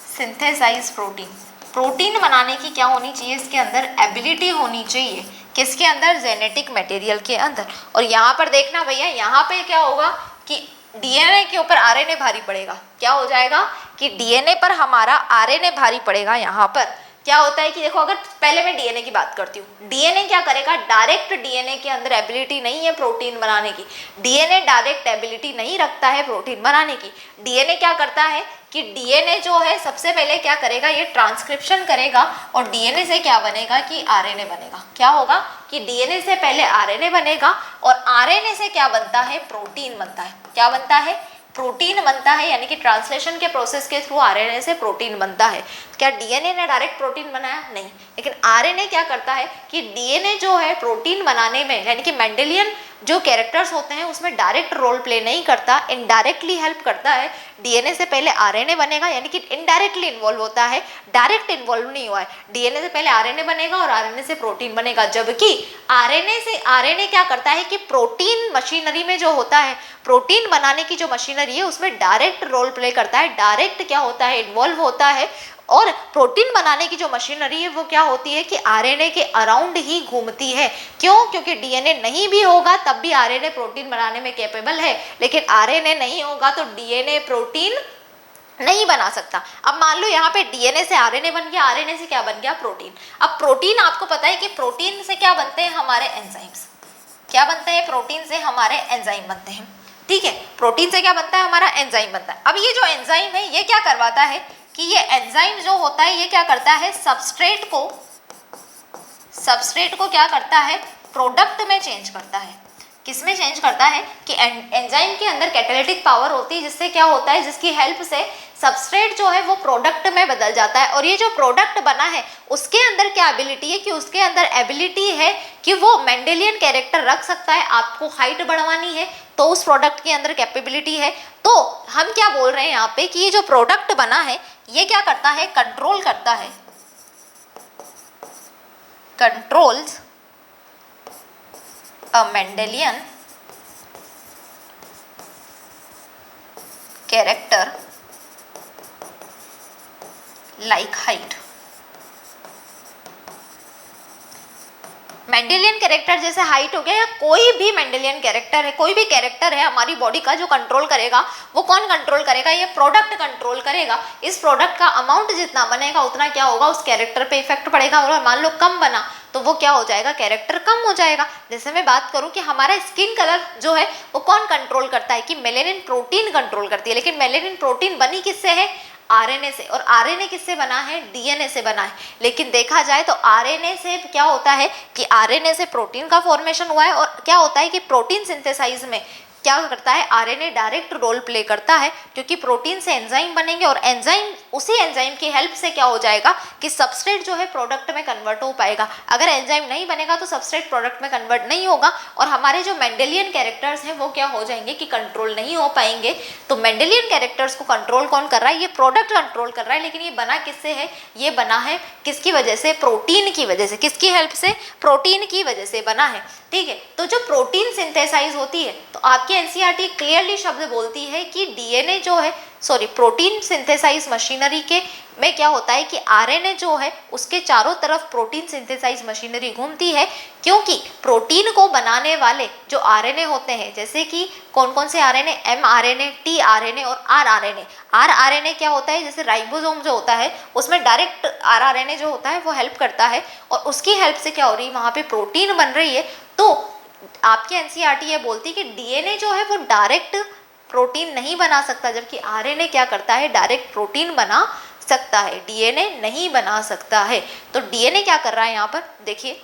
synthesise protein, protein बनाने की क्या होनी चाहिए इसके अंदर, एबिलिटी होनी चाहिए, किसके अंदर, जेनेटिक मटेरियल के अंदर। और यहाँ पर देखना भैया, यहाँ पे क्या होगा कि डीएनए के ऊपर आरएनए भारी पड़ेगा, क्या हो जाएगा कि डीएनए पर हमारा आरएनए भारी पड़ेगा। यहाँ पर क्या होता है कि देखो, अगर पहले मैं डीएनए की बात करती हूँ, डीएनए क्या करेगा, डायरेक्ट डीएनए के अंदर एबिलिटी नहीं है प्रोटीन बनाने की, डीएनए डायरेक्ट एबिलिटी नहीं रखता है प्रोटीन बनाने की। डीएनए क्या करता है कि डीएनए जो है सबसे पहले क्या करेगा, ये ट्रांसक्रिप्शन करेगा, और डीएनए से क्या बनेगा कि आरएनए बनेगा। क्या होगा कि डीएनए से पहले आरएनए बनेगा, और आरएनए से क्या बनता है, प्रोटीन बनता है। क्या बनता है, प्रोटीन बनता है, यानी कि ट्रांसलेशन के प्रोसेस के थ्रू आरएनए से प्रोटीन बनता है। क्या डीएनए ने डायरेक्ट प्रोटीन बनाया? नहीं, लेकिन आरएनए क्या करता है कि डीएनए जो है प्रोटीन बनाने में, यानी कि मेंडेलियन जो कैरेक्टर्स होते हैं उसमें डायरेक्ट रोल प्ले नहीं करता, इनडायरेक्टली हेल्प करता है। डीएनए से पहले आरएनए बनेगा, यानी कि इनडायरेक्टली इन्वॉल्व होता है, डायरेक्ट इन्वॉल्व नहीं हुआ है। डीएनए से पहले आरएनए बनेगा और आरएनए से प्रोटीन बनेगा, जबकि आरएनए क्या करता है कि प्रोटीन मशीनरी में जो होता है, प्रोटीन बनाने की जो मशीनरी है उसमें डायरेक्ट रोल प्ले करता है, डायरेक्ट क्या होता है, इन्वॉल्व होता है। और प्रोटीन बनाने की जो मशीनरी है वो क्या होती है कि आरएनए के अराउंड ही घूमती है। क्यों? क्योंकि डीएनए नहीं भी होगा तब भी आरएनए प्रोटीन बनाने में कैपेबल है, लेकिन आरएनए नहीं होगा तो डीएनए प्रोटीन नहीं बना सकता। अब मान लो यहाँ पे डीएनए से आरएनए बन गया, आरएनए से क्या बन गया? प्रोटीन। अब प्रोटीन, आपको पता है कि प्रोटीन से क्या बनते हैं? हमारे एंजाइम्स। क्या बनते हैं? प्रोटीन से हमारे एंजाइम बनते हैं, ठीक है। प्रोटीन से क्या बनता है? हमारा एंजाइम बनता है। अब ये जो एंजाइम है ये क्या करवाता है कि ये एंजाइम जो होता है ये क्या करता है? सबस्ट्रेट को क्या करता है? प्रोडक्ट में चेंज करता है। किस में चेंज करता है कि एंजाइम के अंदर कैटालिटिक पावर होती है, जिससे क्या होता है, जिसकी हेल्प से सबस्ट्रेट जो है वो प्रोडक्ट में बदल जाता है। और ये जो प्रोडक्ट बना है उसके अंदर क्या एबिलिटी है कि उसके अंदर एबिलिटी है कि वो मेंडेलियन कैरेक्टर रख सकता है। आपको हाइट बढ़वानी है तो उस प्रोडक्ट के अंदर कैपेबिलिटी है। तो हम क्या बोल रहे हैं यहाँ पे कि ये जो प्रोडक्ट बना है ये क्या करता है? कंट्रोल करता है, controls a Mendelian character like height। Mendelian character जैसे हाइट हो गया या कोई भी मेंडेलियन कैरेक्टर है, कोई भी कैरेक्टर है हमारी बॉडी का जो कंट्रोल करेगा, वो कौन कंट्रोल करेगा? ये प्रोडक्ट कंट्रोल करेगा। इस प्रोडक्ट का अमाउंट जितना बनेगा उतना क्या होगा? उस कैरेक्टर पे इफेक्ट पड़ेगा। और मान लो कम बना तो वो क्या हो जाएगा? कैरेक्टर कम हो जाएगा। जैसे मैं बात करूं कि हमारा स्किन कलर जो है वो कौन कंट्रोल करता है? कि मेलेनिन प्रोटीन कंट्रोल करती है। लेकिन मेलेनिन प्रोटीन बनी किससे है? आरएनए से। और आरएनए किससे बना है? डीएनए से बना है। लेकिन देखा जाए तो आरएनए से क्या होता है कि आरएनए से प्रोटीन का फॉर्मेशन हुआ है। और क्या होता है कि प्रोटीन सिंथेसाइज में क्या करता है? आरएनए डायरेक्ट रोल प्ले करता है, क्योंकि प्रोटीन से एंजाइम बनेंगे और एंजाइम, उसी एंजाइम की हेल्प से क्या हो जाएगा कि सबस्ट्रेट जो है प्रोडक्ट में कन्वर्ट हो पाएगा। अगर एंजाइम नहीं बनेगा तो सबस्ट्रेट प्रोडक्ट में कन्वर्ट नहीं होगा और हमारे जो मेंडेलियन कैरेक्टर्स हैं वो क्या हो जाएंगे कि कंट्रोल नहीं हो पाएंगे। तो मेंडेलियन कैरेक्टर्स को कंट्रोल कौन कर रहा है? ये प्रोडक्ट कंट्रोल कर रहा है। लेकिन ये बना किससे है? ये बना है किसकी वजह से? प्रोटीन की वजह से। किसकी हेल्प से? प्रोटीन की वजह से बना है, ठीक है। तो जो प्रोटीन सिंथेसाइज होती है तो आपकी एनसीईआरटी क्लियरली शब्द बोलती है कि डीएनए जो है, प्रोटीन सिंथेसाइज मशीनरी के में क्या होता है कि आरएनए जो है उसके चारों तरफ प्रोटीन सिंथेसाइज मशीनरी घूमती है, क्योंकि प्रोटीन को बनाने वाले जो आरएनए होते हैं, जैसे कि कौन कौन से आरएनए? एमआरएनए, टीआरएनए और आरआरएनए। आरआरएनए क्या होता है? जैसे राइबोसोम जो होता है उसमें डायरेक्ट आरआरएनए जो होता है वो हेल्प करता है और उसकी हेल्प से क्या हो रही है? वहाँ पे प्रोटीन बन रही है। तो आपकी एनसीईआरटी ये बोलती है कि डीएनए जो है वो डायरेक्ट प्रोटीन नहीं बना सकता, जबकि आरएनए क्या करता है? डायरेक्ट प्रोटीन बना सकता है, डीएनए नहीं बना सकता है। तो डीएनए क्या कर रहा है यहाँ पर? देखिए,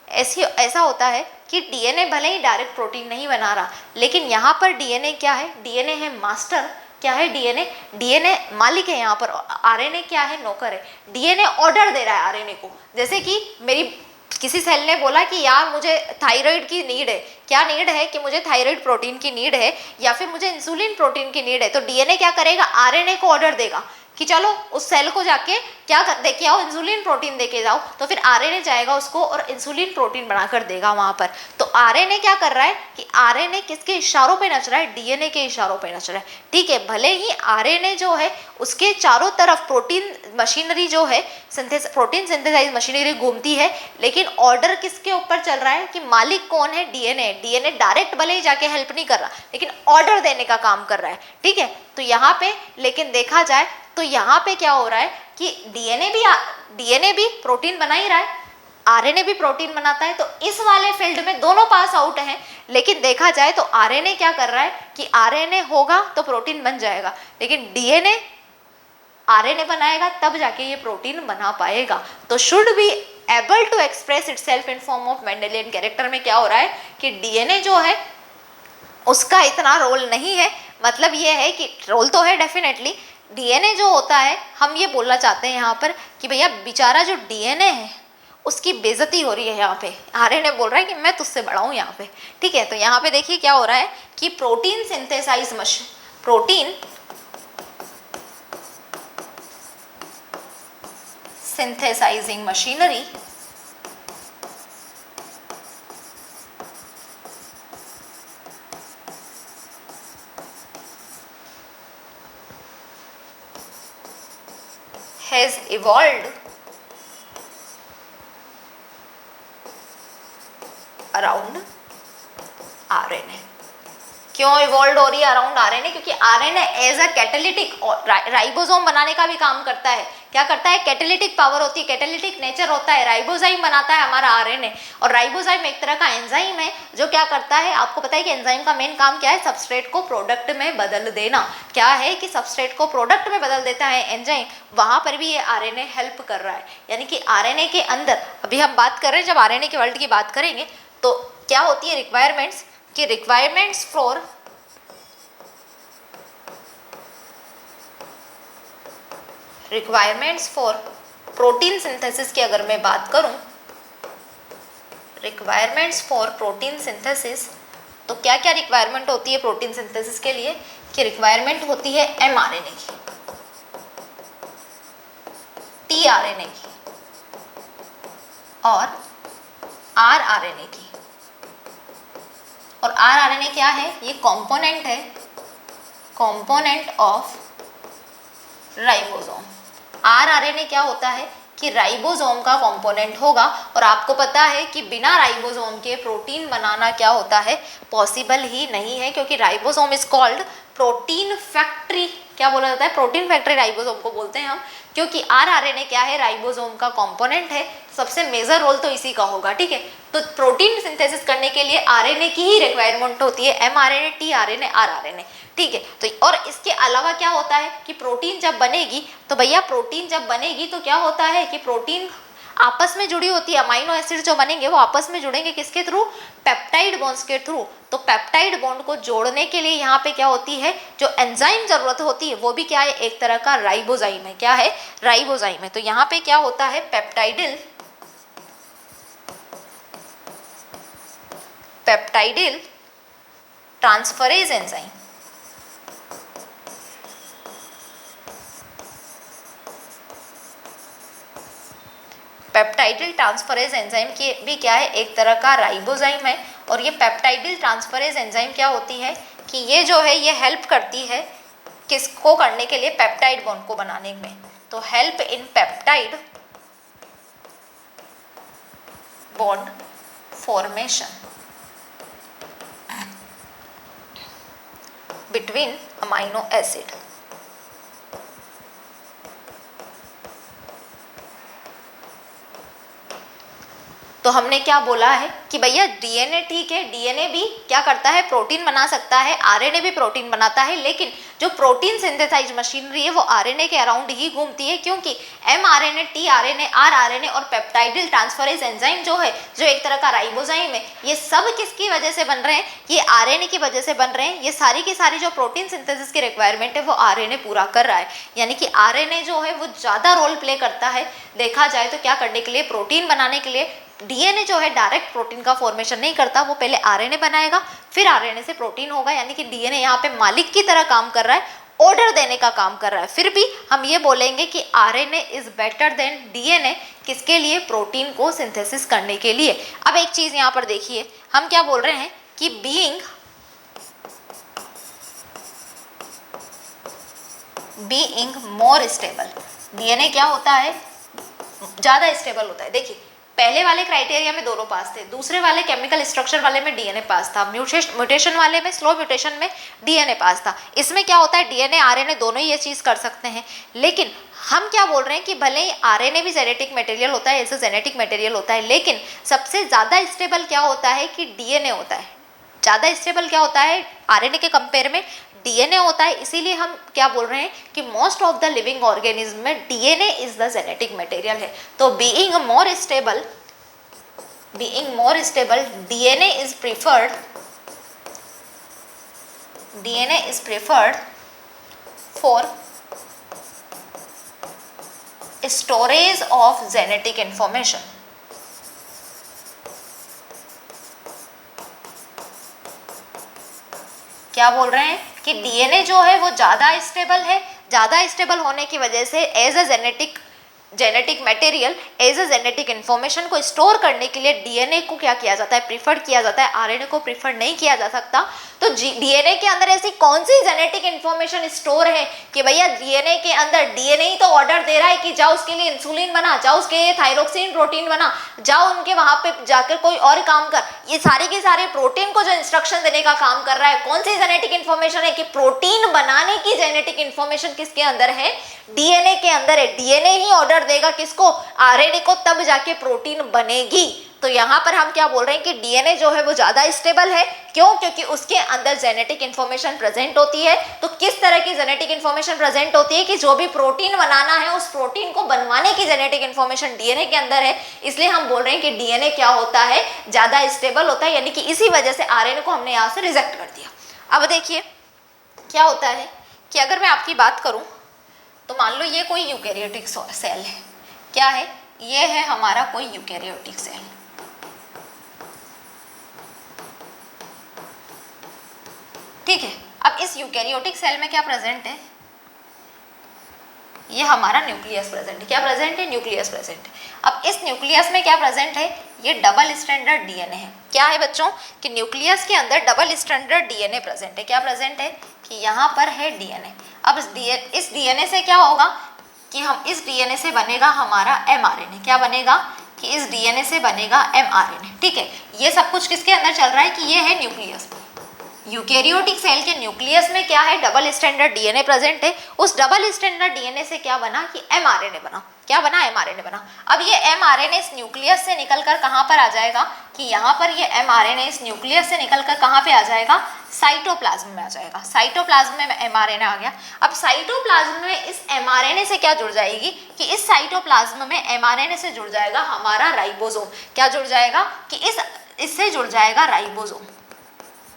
ऐसा होता है कि डीएनए भले ही डायरेक्ट प्रोटीन नहीं बना रहा, लेकिन यहाँ पर डीएनए क्या है? डीएनए है मास्टर। क्या है? डीएनए मालिक है यहाँ पर। आरएनए क्या है? नौकर है। डीएनए ऑर्डर दे रहा है आरएनए को। जैसे कि किसी सेल ने बोला कि यार मुझे थायराइड की नीड है। क्या नीड है? कि मुझे थायराइड प्रोटीन की नीड है या फिर मुझे इंसुलिन प्रोटीन की नीड है। तो डीएनए क्या करेगा? आरएनए को ऑर्डर देगा कि चलो उस सेल को जाके क्या कर दे के आओ, इंसुलिन प्रोटीन दे के जाओ। तो फिर आरएनए जाएगा उसको और इंसुलिन प्रोटीन बनाकर देगा वहाँ पर। तो आरएनए क्या कर रहा है कि आरएनए किसके इशारों पे नच रहा है? डीएनए के इशारों पे नच रहा है, ठीक है। भले ही आरएनए जो है उसके चारों तरफ प्रोटीन मशीनरी जो है, प्रोटीन सिंथेसाइज मशीनरी घूमती है, लेकिन ऑर्डर किसके ऊपर चल रहा है कि मालिक कौन है? डीएनए। डीएनए डायरेक्ट भले ही जाके हेल्प नहीं कर रहा, लेकिन ऑर्डर देने का काम कर रहा है, ठीक है। तो यहाँ पे लेकिन देखा जाए तो यहाँ पे क्या हो रहा है कि डीएनए भी प्रोटीन बना ही रहा है, आरएनए भी प्रोटीन बनाता है। तो इस वाले फील्ड में दोनों पास आउट हैं। लेकिन देखा जाए तो आरएनए क्या कर रहा है कि आरएनए होगा तो प्रोटीन बन जाएगा, लेकिन डीएनए आरएनए बनाएगा तब जाके ये प्रोटीन बना पाएगा। तो should be able to express itself in form of Mendelian character में क्या हो रहा है कि डीएनए जो है उसका इतना रोल नहीं है, मतलब ये है कि रोल तो है डेफिनेटली, डीएनए जो होता है, हम ये बोलना चाहते हैं यहाँ पर कि भैया बेचारा जो डीएनए है उसकी बेइज्जती हो रही है यहाँ पे, आरएनए बोल रहा है कि मैं तुझसे बड़ा हूँ यहाँ पे, ठीक है। तो यहाँ पे देखिए क्या हो रहा है कि protein synthesizing machinery has evolved around RNA. क्यों इवॉल्व हो रही है अराउंड आरएनए? क्योंकि RNA as a catalytic, ribosome बनाने का भी काम करता है। क्या करता है? कैटालिटिक पावर होती है, कैटालिटिक नेचर होता है, राइबोजाइम बनाता है हमारा आरएनए। और राइबोजाइम एक तरह का एंजाइम है जो क्या करता है, आपको पता है कि एंजाइम का मेन काम क्या है? सबस्ट्रेट को प्रोडक्ट में बदल देना। क्या है कि सबस्ट्रेट को प्रोडक्ट में बदल देता है एंजाइम, वहां पर भी ये आरएनए हेल्प कर रहा है। यानी कि आरएनए के अंदर, अभी हम बात कर रहे हैं, जब आरएनए के वर्ल्ड की बात करेंगे तो क्या होती है रिक्वायरमेंट्स, कि रिक्वायरमेंट्स फॉर प्रोटीन सिंथेसिस की अगर मैं बात करूं, रिक्वायरमेंट्स फॉर प्रोटीन सिंथेसिस, तो क्या क्या रिक्वायरमेंट होती है प्रोटीन सिंथेसिस के लिए? कि रिक्वायरमेंट होती है एमआरएनए की, टीआरएनए की और आरआरएनए की। और आरआरएनए क्या है? ये कंपोनेंट है, कंपोनेंट ऑफ राइबोसोम। आरआरएनए क्या होता है कि राइबोसोम का कंपोनेंट होगा। और आपको पता है कि बिना राइबोसोम के प्रोटीन बनाना क्या होता है? पॉसिबल ही नहीं है, क्योंकि ribosome is called protein factory. क्या बोला जाता है? प्रोटीन फैक्ट्री राइबोसोम को बोलते हैं हम, क्योंकि आरआरएनए क्या है? राइबोसोम का कंपोनेंट है, सबसे मेजर रोल तो इसी का होगा, ठीक है। तो प्रोटीन सिंथेसिस करने के लिए आरएनए की ही रिक्वायरमेंट होती है, एमआरएनए, टीआरएनए, आरआरएनए, ठीक है। तो और इसके अलावा क्या होता है कि प्रोटीन जब बनेगी, तो भैया प्रोटीन जब बनेगी तो क्या होता है कि प्रोटीन आपस में जुड़ी होती है, अमाइनो एसिड जो बनेंगे वो आपस में जुड़ेंगे किसके थ्रू? पेप्टाइड बॉन्ड्स के थ्रू। तो पेप्टाइड बॉन्ड को जोड़ने के लिए यहाँ पे क्या होती है, जो एंजाइम जरूरत होती है वो भी क्या है? एक तरह का राइबोजाइम है। क्या है? राइबोजाइम है। तो यहाँ पे क्या होता है? Peptidyl transferase enzyme, peptidyl transferase enzyme की भी क्या है? एक तरह का राइबोजाइम है। और ये पेप्टाइडिल ट्रांसफरेज एंजाइम क्या होती है कि ये जो है ये हेल्प करती है किसको करने के लिए? पेप्टाइड बॉन्ड को बनाने में। तो help in peptide bond formation between amino acid. तो हमने क्या बोला है कि भैया डीएनए ठीक है, डीएनए भी क्या करता है? प्रोटीन बना सकता है, आरएनए भी प्रोटीन बनाता है, लेकिन जो प्रोटीन सिंथेसाइज मशीनरी है वो आरएनए के अराउंड ही घूमती है, क्योंकि एमआरएनए, टीआरएनए, आरआरएनए और पेप्टाइडिल ट्रांसफरेज एंजाइम जो है, जो एक तरह का राइबोजाइम है, ये सब किसकी वजह से बन रहे हैं? ये आरएनए की वजह से बन रहे हैं। ये सारी की सारी जो प्रोटीन सिंथेसिस की रिक्वायरमेंट है वो आरएनए पूरा कर रहा है। यानी कि आरएनए जो है वो ज़्यादा रोल प्ले करता है देखा जाए तो, क्या करने के लिए? प्रोटीन बनाने के लिए। डीएनए जो है डायरेक्ट प्रोटीन का फॉर्मेशन नहीं करता, वो पहले आरएनए बनाएगा, फिर आरएनए से प्रोटीन होगा। यानी कि डीएनए यहाँ पे मालिक की तरह काम कर रहा है, ऑर्डर देने का काम कर रहा है। फिर भी हम ये बोलेंगे कि RNA is better than DNA, किसके लिए? प्रोटीन को सिंथेसिस करने के लिए। अब एक चीज यहाँ पर देखिए, हम क्या बोल रहे हैं कि बीइंग मोर स्टेबल, डीएनए क्या होता है? ज्यादा स्टेबल होता है। देखिए पहले वाले क्राइटेरिया में दोनों पास थे, दूसरे वाले केमिकल स्ट्रक्चर वाले में डीएनए पास था, म्यूटेशन वाले में, स्लो म्यूटेशन में डीएनए पास था। इसमें क्या होता है? डीएनए आरएनए दोनों ही ये चीज़ कर सकते हैं। लेकिन हम क्या बोल रहे हैं कि भले ही आरएनए भी जेनेटिक मटेरियल होता है, ऐसे जेनेटिक मटेरियल होता है, लेकिन सबसे ज़्यादा स्टेबल क्या होता है कि डीएनए होता है। ज़्यादा स्टेबल क्या होता है? आरएनए के कंपेयर में डीएनए होता है। इसीलिए हम क्या बोल रहे हैं कि most of the living organism में DNA is the genetic material है। तो being more stable DNA is preferred DNA is preferred for storage of genetic information. क्या बोल रहे हैं कि डीएनए जो है वो ज़्यादा स्टेबल है, ज़्यादा स्टेबल होने की वजह से as a genetic material, as a genetic information को स्टोर करने के लिए डीएनए को क्या किया जाता है, प्रीफर किया जाता है, आरएनए को प्रीफर नहीं किया जा सकता। तो डीएनए के अंदर ऐसी कौन सी जेनेटिक इन्फॉर्मेशन स्टोर है कि भैया डीएनए के अंदर डीएनए ही तो ऑर्डर दे रहा है कि जाओ उसके लिए इंसुलिन बना, जाओ उसके लिए थायरोक्सिन प्रोटीन बना, जाओ उनके वहां पे जाकर कोई और काम कर, ये सारे के सारे प्रोटीन को जो इंस्ट्रक्शन देने का काम कर रहा है, कौन सी जेनेटिक इन्फॉर्मेशन है कि प्रोटीन बनाने की जेनेटिक इन्फॉर्मेशन किसके अंदर है, डीएनए के अंदर है। डीएनए ही ऑर्डर देगा किसको, आरएनए को, तब जाके प्रोटीन बनेगी। तो यहाँ पर हम क्या बोल रहे हैं कि डीएनए जो है वो ज्यादा स्टेबल है, क्यों, क्योंकि उसके अंदर जेनेटिक इन्फॉर्मेशन प्रेजेंट होती है। तो किस तरह की जेनेटिक इन्फॉर्मेशन प्रेजेंट होती है कि जो भी प्रोटीन बनाना है उस प्रोटीन को बनवाने की जेनेटिक इन्फॉर्मेशन डीएनए के अंदर है, इसलिए हम बोल रहे हैं कि डीएनए क्या होता है, ज्यादा स्टेबल होता है, यानी कि इसी वजह से आरएनए को हमने यहाँ से रिजेक्ट कर दिया। अब देखिए क्या होता है कि अगर मैं आपकी बात करूं तो मान लो ये कोई यूकैरियोटिक सेल है, क्या है, ये है हमारा कोई यूकैरियोटिक सेल। ठीक है, अब इस यूकैरियोटिक सेल में क्या प्रेजेंट है, ये हमारा न्यूक्लियस प्रेजेंट है। क्या प्रेजेंट है, न्यूक्लियस प्रेजेंट है। अब इस न्यूक्लियस में क्या प्रेजेंट है, ये डबल स्ट्रैंडेड डीएनए है। क्या है बच्चों कि न्यूक्लियस के अंदर डबल स्ट्रैंडेड डीएनए प्रेजेंट है। क्या प्रेजेंट है कि यहाँ पर है डीएनए। अब इस डीएनए से क्या होगा कि हम इस डीएनए से बनेगा हमारा एमआरएनए। क्या बनेगा कि इस डीएनए से बनेगा एमआरएनए। ठीक है, ये सब कुछ किसके अंदर चल रहा है कि ये है न्यूक्लियस। यूकैरियोटिक सेल के न्यूक्लियस में क्या है, डबल स्ट्रैंडेड डीएनए प्रेजेंट है। उस डबल स्ट्रैंडेड डीएनए से क्या बना कि एमआरएनए बना। क्या बना, एमआरएनए बना। अब ये एमआरएनए इस न्यूक्लियस से निकलकर कहाँ पर आ जाएगा कि यहाँ पर ये एमआरएनए इस न्यूक्लियस से निकलकर कहाँ पे आ जाएगा, साइटोप्लाज्म में आ जाएगा। साइटोप्लाज्म में एमआरएनए आ गया। अब साइटोप्लाज्म में इस एमआरएनए से क्या जुड़ जाएगी कि इस साइटोप्लाज्म में एमआरएनए से जुड़ जाएगा हमारा राइबोसोम। क्या जुड़ जाएगा कि इससे जुड़ जाएगा राइबोसोम।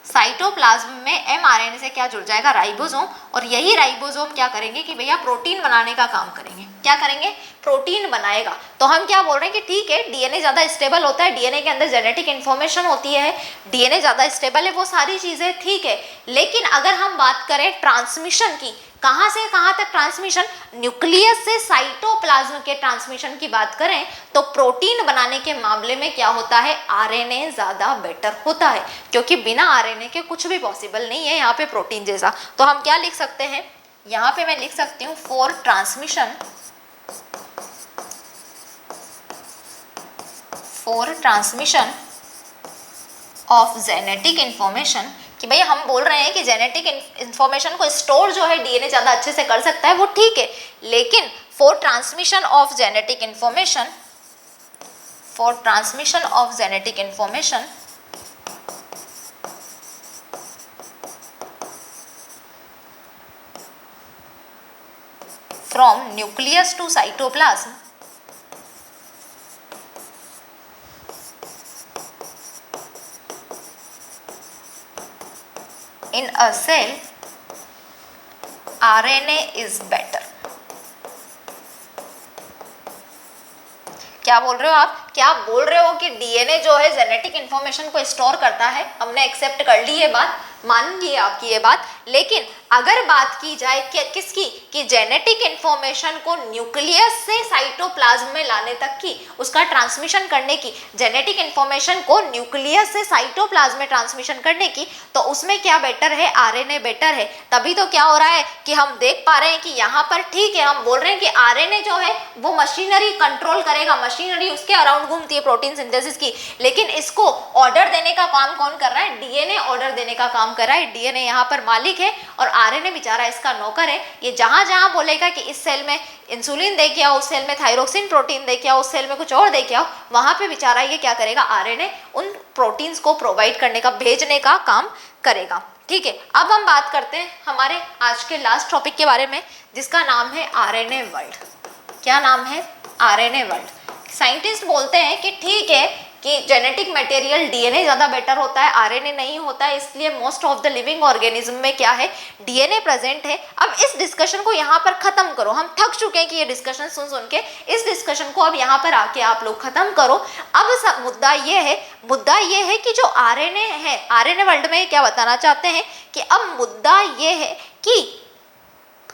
साइटोप्लाज्म में एमआरएनए से क्या जुड़ जाएगा, राइबोसोम। और यही राइबोसोम क्या करेंगे कि भैया प्रोटीन बनाने का काम करेंगे। क्या करेंगे, प्रोटीन बनाएगा। तो हम क्या बोल रहे हैं कि ठीक है, डीएनए ज़्यादा स्टेबल होता है, डीएनए के अंदर जेनेटिक इन्फॉर्मेशन होती है, डीएनए ज़्यादा स्टेबल है, वो सारी चीज़ें ठीक है। लेकिन अगर हम बात करें ट्रांसमिशन की, कहाँ से कहाँ तक ट्रांसमिशन, न्यूक्लियस से साइटोप्लाज्म के ट्रांसमिशन की बात करें तो प्रोटीन बनाने के मामले में क्या होता है, आरएनए ज़्यादा बेटर होता है, क्योंकि बिना आरएनए के कुछ भी पॉसिबल नहीं है यहाँ पे प्रोटीन जैसा। तो हम क्या लिख सकते हैं, यहाँ पे मैं लिख सकती हूँ for transmission of genetic information, कि भाई हम बोल रहे हैं कि जेनेटिक इन्फॉर्मेशन को स्टोर जो है डीएनए ज़्यादा अच्छे से कर सकता है, वो ठीक है, लेकिन for transmission of genetic information from nucleus to cytoplasm in a cell, RNA is better। क्या बोल रहे हो आप, क्या आप बोल रहे हो कि डीएनए जो है जेनेटिक इन्फॉर्मेशन को स्टोर करता है। हमने एक्सेप्ट कर ली ये बात, मान ली आपकी ये बात, लेकिन अगर बात की जाए किसकी कि जेनेटिक इन्फॉर्मेशन को न्यूक्लियस से साइटोप्लाज्म में लाने तक की, उसका ट्रांसमिशन करने की, जेनेटिक इन्फॉर्मेशन को न्यूक्लियस से साइटोप्लाज्म में ट्रांसमिशन करने की, तो उसमें क्या बेटर है, आरएनए बेटर है। तभी तो क्या हो रहा है कि हम देख पा रहे हैं कि यहाँ पर ठीक है, हम बोल रहे हैं कि आरएनए जो है वो मशीनरी कंट्रोल करेगा, मशीनरी उसके अराउंड घूमती है प्रोटीन सिंथेसिस की, लेकिन इसको ऑर्डर देने का काम कौन कर रहा है, डीएनए ऑर्डर देने का काम कर रहा है। डीएनए यहाँ पर मालिक है और आरएनए बेचारा इसका नौकर है। ये जहां जहां बोलेगा कि इस सेल में इंसुलिन दे के आओ, उस सेल में थायरोक्सिन प्रोटीन दे के आओ, उस सेल में कुछ और दे के आओ, वहां पे बेचारा ये क्या करेगा, आरएनए उन प्रोटीन्स को प्रोवाइड करने का, भेजने का काम करेगा। ठीक है, अब हम बात करते हैं हमारे आज के लास्ट टॉपिक के बारे में, जिसका नाम है आरएनए वर्ल्ड। क्या नाम है, आरएनए वर्ल्ड। साइंटिस्ट बोलते हैं कि ठीक है कि जेनेटिक मटेरियल डीएनए ज़्यादा बेटर होता है, आरएनए नहीं होता है, इसलिए most of the living organism में क्या है, डीएनए प्रेजेंट है। अब इस डिस्कशन को यहाँ पर खत्म करो, हम थक चुके हैं कि ये डिस्कशन सुन सुन के, इस डिस्कशन को अब यहाँ पर आके आप लोग खत्म करो। अब मुद्दा ये है कि जो आरएनए है, आरएनए वर्ल्ड में क्या बताना चाहते हैं कि अब मुद्दा ये है कि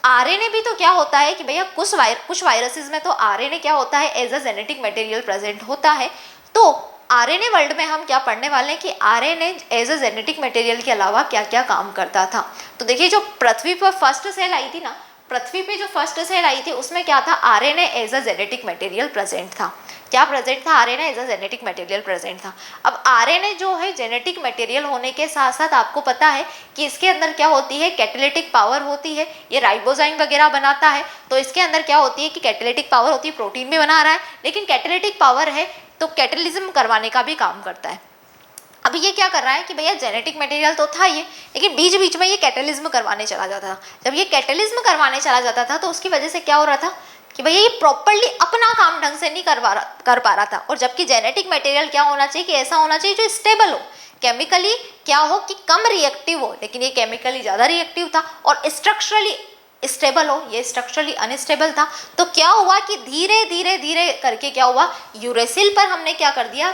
आरएनए भी तो क्या होता है कि भैया कुछ वायरसेस में तो आरएनए क्या होता है, as a genetic material present होता है। तो आरएनए वर्ल्ड में हम क्या पढ़ने वाले हैं कि RNA as a genetic material के अलावा क्या क्या काम करता था। तो देखिए जो पृथ्वी पर फर्स्ट सेल आई थी ना, पृथ्वी पे जो फर्स्ट सेल आई थी उसमें क्या था, RNA as a genetic material present था। क्या प्रेजेंट था, RNA as a genetic material present था। अब आरएनए जो है जेनेटिक मटेरियल होने के साथ साथ आपको पता है कि इसके अंदर क्या होती है, कैटालिटिक पावर होती है, ये राइबोजाइम वगैरह बनाता है। तो इसके अंदर क्या होती है कि कैटालिटिक पावर होती है, प्रोटीन भी बना रहा है, लेकिन कैटालिटिक पावर है तो कैटलिज्म करवाने का भी काम करता है। अब ये क्या कर रहा है कि भैया जेनेटिक मटेरियल तो था ये, लेकिन बीच बीच में ये कैटलिज्म करवाने चला जाता था। जब ये कैटलिज्म करवाने चला जाता था तो उसकी वजह से क्या हो रहा था कि भैया ये प्रॉपरली अपना काम ढंग से नहीं कर पा रहा था। और जबकि जेनेटिक मटेरियल क्या होना चाहिए कि ऐसा होना चाहिए जो स्टेबल हो, केमिकली क्या हो कि कम रिएक्टिव हो, लेकिन ये केमिकली ज़्यादा रिएक्टिव था, और स्ट्रक्चरली स्टेबल हो, ये स्ट्रक्चरली अनस्टेबल था। तो क्या हुआ कि धीरे धीरे धीरे करके क्या हुआ, यूरेसिल पर हमने क्या कर दिया,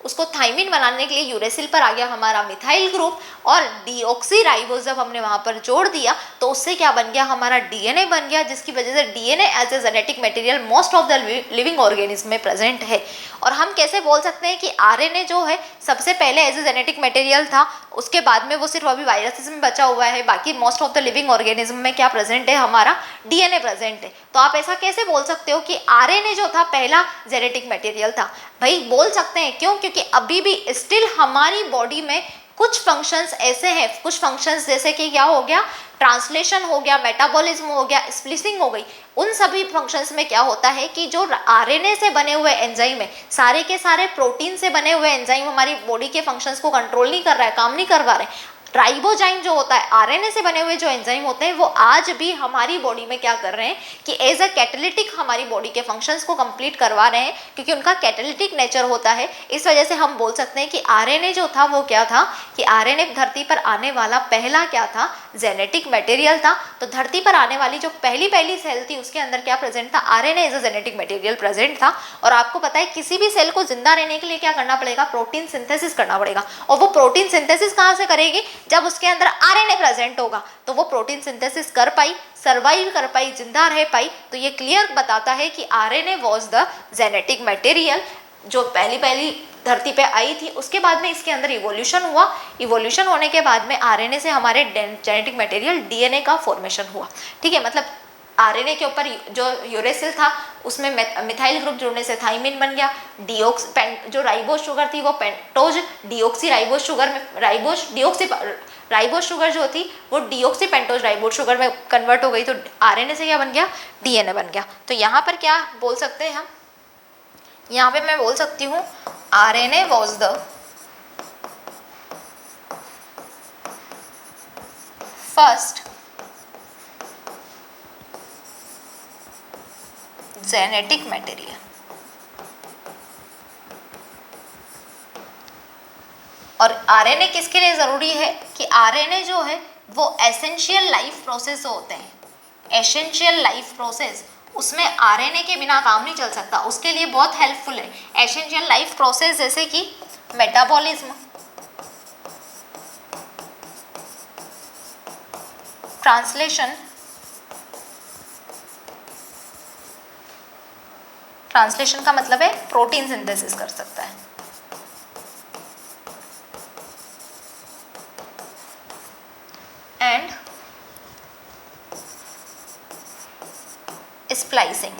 उसको थाइमिन बनाने के लिए यूरेसिल पर आ गया हमारा मिथाइल ग्रुप, और डीऑक्सीराइबोज जब हमने वहाँ पर जोड़ दिया तो उससे क्या बन गया, हमारा डीएनए बन गया, जिसकी वजह से DNA as a genetic material most of the living organism में प्रेजेंट है। और हम कैसे बोल सकते हैं कि आरएनए जो है सबसे पहले एज ए जेनेटिक मटेरियल था, उसके बाद में वो सिर्फ अभी वायरसेस में बचा हुआ है, बाकी most of the living organism में क्या प्रेजेंट है, हमारा डीएनए प्रेजेंट है। तो आप ऐसा कैसे बोल सकते हो कि आरएनए जो था पहला जेनेटिक मटेरियल था? भाई बोल सकते हैं, क्यों? क्योंकि अभी भी स्टिल हमारी बॉडी में कुछ फंक्शंस ऐसे हैं, कुछ फंक्शंस जैसे कि क्या हो गया, ट्रांसलेशन हो गया, मेटाबॉलिज्म हो गया, स्प्लिसिंग हो गई, उन सभी फंक्शंस में क्या होता है कि जो आरएनए से बने हुए एंजाइम है, सारे के सारे प्रोटीन से बने हुए एंजाइम हमारी बॉडी के फंक्शंस को कंट्रोल नहीं कर रहा है, काम नहीं करवा रहे। राइबोजाइम जो होता है, आरएनए से बने हुए जो एंजाइम होते हैं, वो आज भी हमारी बॉडी में क्या कर रहे हैं कि एज अ कैटालिटिक हमारी बॉडी के फंक्शंस को कंप्लीट करवा रहे हैं, क्योंकि उनका कैटालिटिक नेचर होता है। इस वजह से हम बोल सकते हैं कि आरएनए जो था वो क्या था कि आरएनए धरती पर आने वाला पहला क्या था, जेनेटिक मटेरियल था। तो धरती पर आने वाली जो पहली सेल थी उसके अंदर क्या प्रेजेंट था, RNA as a genetic material present था। और आपको पता है किसी भी सेल को जिंदा रहने के लिए क्या करना पड़ेगा, प्रोटीन सिंथेसिस करना पड़ेगा। और वो प्रोटीन सिंथेसिस कहाँ से करेगी, जब उसके अंदर आरएनए प्रेजेंट होगा। तो वो प्रोटीन सिंथेसिस कर पाई, सर्वाइव कर पाई, जिंदा रह पाई। तो ये क्लियर बताता है कि RNA was the genetic material जो पहली धरती पे आई थी। उसके बाद में इसके अंदर इवोल्यूशन हुआ, इवोल्यूशन होने के बाद में आरएनए से हमारे जेनेटिक मटेरियल डीएनए का फॉर्मेशन हुआ। ठीक है, मतलब आरएनए के ऊपर जो यूरेसिल था उसमें मिथाइल ग्रुप जुड़ने से थाइमिन बन गया, जो राइबोज शुगर थी वो पेंटोज डीऑक्सी राइबोज शुगर में राइबोज शुगर जो थी वो डीऑक्सी पेंटोज राइबोज शुगर में कन्वर्ट हो गई। तो आरएनए से क्या बन गया, डीएनए बन गया। तो यहाँ पर क्या बोल सकते हैं हम, यहाँ पे मैं बोल सकती हूँ RNA was the first genetic material. और आरएनए किसके लिए ज़रूरी है कि आरएनए जो है वो एसेंशियल लाइफ प्रोसेस होते हैं, एसेंशियल लाइफ प्रोसेस, उसमें आरएनए के बिना काम नहीं चल सकता, उसके लिए बहुत हेल्पफुल है। एसेंशियल लाइफ प्रोसेस जैसे कि मेटाबॉलिज्म, ट्रांसलेशन का मतलब है प्रोटीन सिंथेसिस कर सकता है, एंड स्प्लाइसिंग।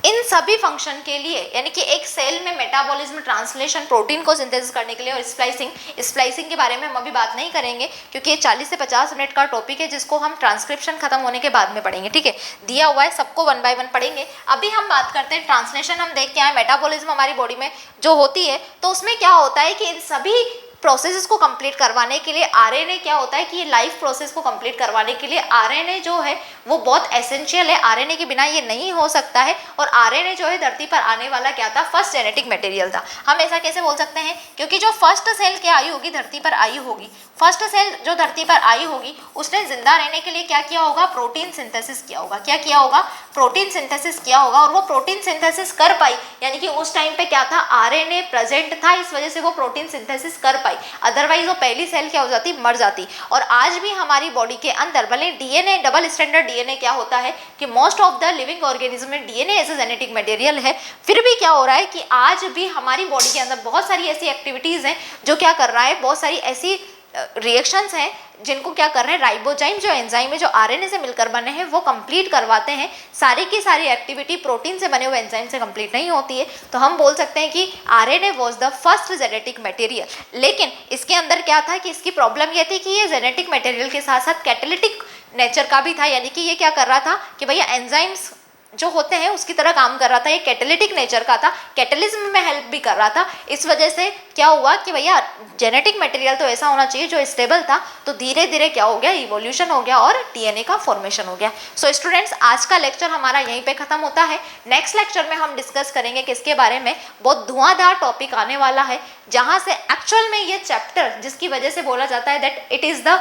इन सभी फंक्शन के लिए, यानी कि एक सेल में मेटाबॉलिज्म, ट्रांसलेशन, प्रोटीन को सिंथेसिस करने के लिए, और स्प्लाइसिंग के बारे में हम अभी बात नहीं करेंगे क्योंकि ये 40 से 50 मिनट का टॉपिक है जिसको हम ट्रांसक्रिप्शन खत्म होने के बाद में पढ़ेंगे। ठीक है, दिया हुआ है, सबको 1 बाय 1 पढ़ेंगे। अभी हम बात करते हैं ट्रांसलेशन। हम देख के आए मेटाबॉलिज्म हमारी बॉडी में जो होती है तो उसमें क्या होता है कि इन सभी प्रोसेसेस को कंप्लीट करवाने के लिए आरएनए क्या होता है कि ये लाइफ प्रोसेस को कंप्लीट करवाने के लिए आरएनए जो है वो बहुत एसेंशियल है, आरएनए के बिना ये नहीं हो सकता है। और आरएनए जो है धरती पर आने वाला क्या था, फर्स्ट जेनेटिक मटेरियल था। हम ऐसा कैसे बोल सकते हैं, क्योंकि जो फर्स्ट सेल क्या आई होगी, धरती पर आई होगी, फर्स्ट सेल जो धरती पर आई होगी उसने जिंदा रहने के लिए क्या किया होगा, प्रोटीन सिंथेसिस किया होगा। क्या किया होगा, प्रोटीन सिंथेसिस किया होगा। और वो प्रोटीन सिंथेसिस कर पाई, यानी कि उस टाइम पे क्या था, आरएनए प्रेजेंट था, इस वजह से वो प्रोटीन सिंथेसिस कर पाई, अदरवाइज वो पहली सेल क्या हो जाती, मर जाती। और आज भी हमारी बॉडी के अंदर भले डीएनए, डबल स्टैंडर्ड डीएनए क्या होता है कि most of the living organism में DNA as a genetic material है, फिर भी क्या हो रहा है कि आज भी हमारी बॉडी के अंदर बहुत सारी ऐसी एक्टिविटीज हैं जो क्या कर रहा है, बहुत सारी ऐसी रिएक्शंस हैं जिनको क्या कर रहे हैं, राइबोजाइम जो एंजाइम है जो आरएनए से मिलकर बने हैं वो कंप्लीट करवाते हैं। सारी की सारी एक्टिविटी प्रोटीन से बने हुए एंजाइम से कंप्लीट नहीं होती है। तो हम बोल सकते हैं कि RNA was the first genetic material. लेकिन इसके अंदर क्या था कि इसकी प्रॉब्लम ये थी कि ये जेनेटिक मटेरियल के साथ साथ कैटालिटिक नेचर का भी था, यानी कि ये क्या कर रहा था कि भैया एंजाइम्स जो होते हैं उसकी तरह काम कर रहा था, ये कैटालिटिक नेचर का था, कैटलिज्म में हेल्प भी कर रहा था। इस वजह से क्या हुआ कि भैया जेनेटिक मटेरियल तो ऐसा होना चाहिए जो स्टेबल था। तो धीरे धीरे क्या हो गया, इवोल्यूशन हो गया और डीएनए का फॉर्मेशन हो गया। सो स्टूडेंट्स, आज का लेक्चर हमारा यहीं पे खत्म होता है। नेक्स्ट लेक्चर में हम डिस्कस करेंगे किसके बारे में, बहुत धुआंधार टॉपिक आने वाला है, जहाँ से एक्चुअल में ये चैप्टर जिसकी वजह से बोला जाता है that it is the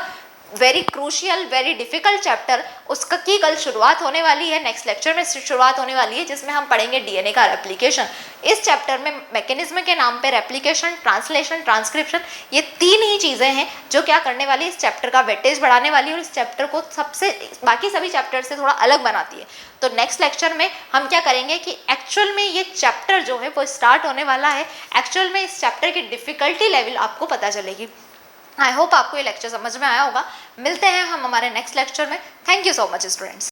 very crucial, very difficult chapter, उसका की कल शुरुआत होने वाली है, नेक्स्ट लेक्चर में शुरुआत होने वाली है, जिसमें हम पढ़ेंगे डीएनए का रेप्लिकेशन। इस चैप्टर में मैकेनिज्म के नाम पे रेप्लिकेशन, ट्रांसलेशन, ट्रांसक्रिप्शन, ये तीन ही चीज़ें हैं जो क्या करने वाली, इस चैप्टर का वेटेज बढ़ाने वाली है और इस चैप्टर को सबसे बाकी सभी चैप्टर से थोड़ा अलग बनाती है। तो नेक्स्ट लेक्चर में हम क्या करेंगे कि एक्चुअल में ये चैप्टर जो है वो स्टार्ट होने वाला है, एक्चुअल में इस चैप्टर की डिफिकल्टी लेवल आपको पता चलेगी। आई होप आपको ये लेक्चर समझ में आया होगा। मिलते हैं हम हमारे नेक्स्ट लेक्चर में। Thank you so much students.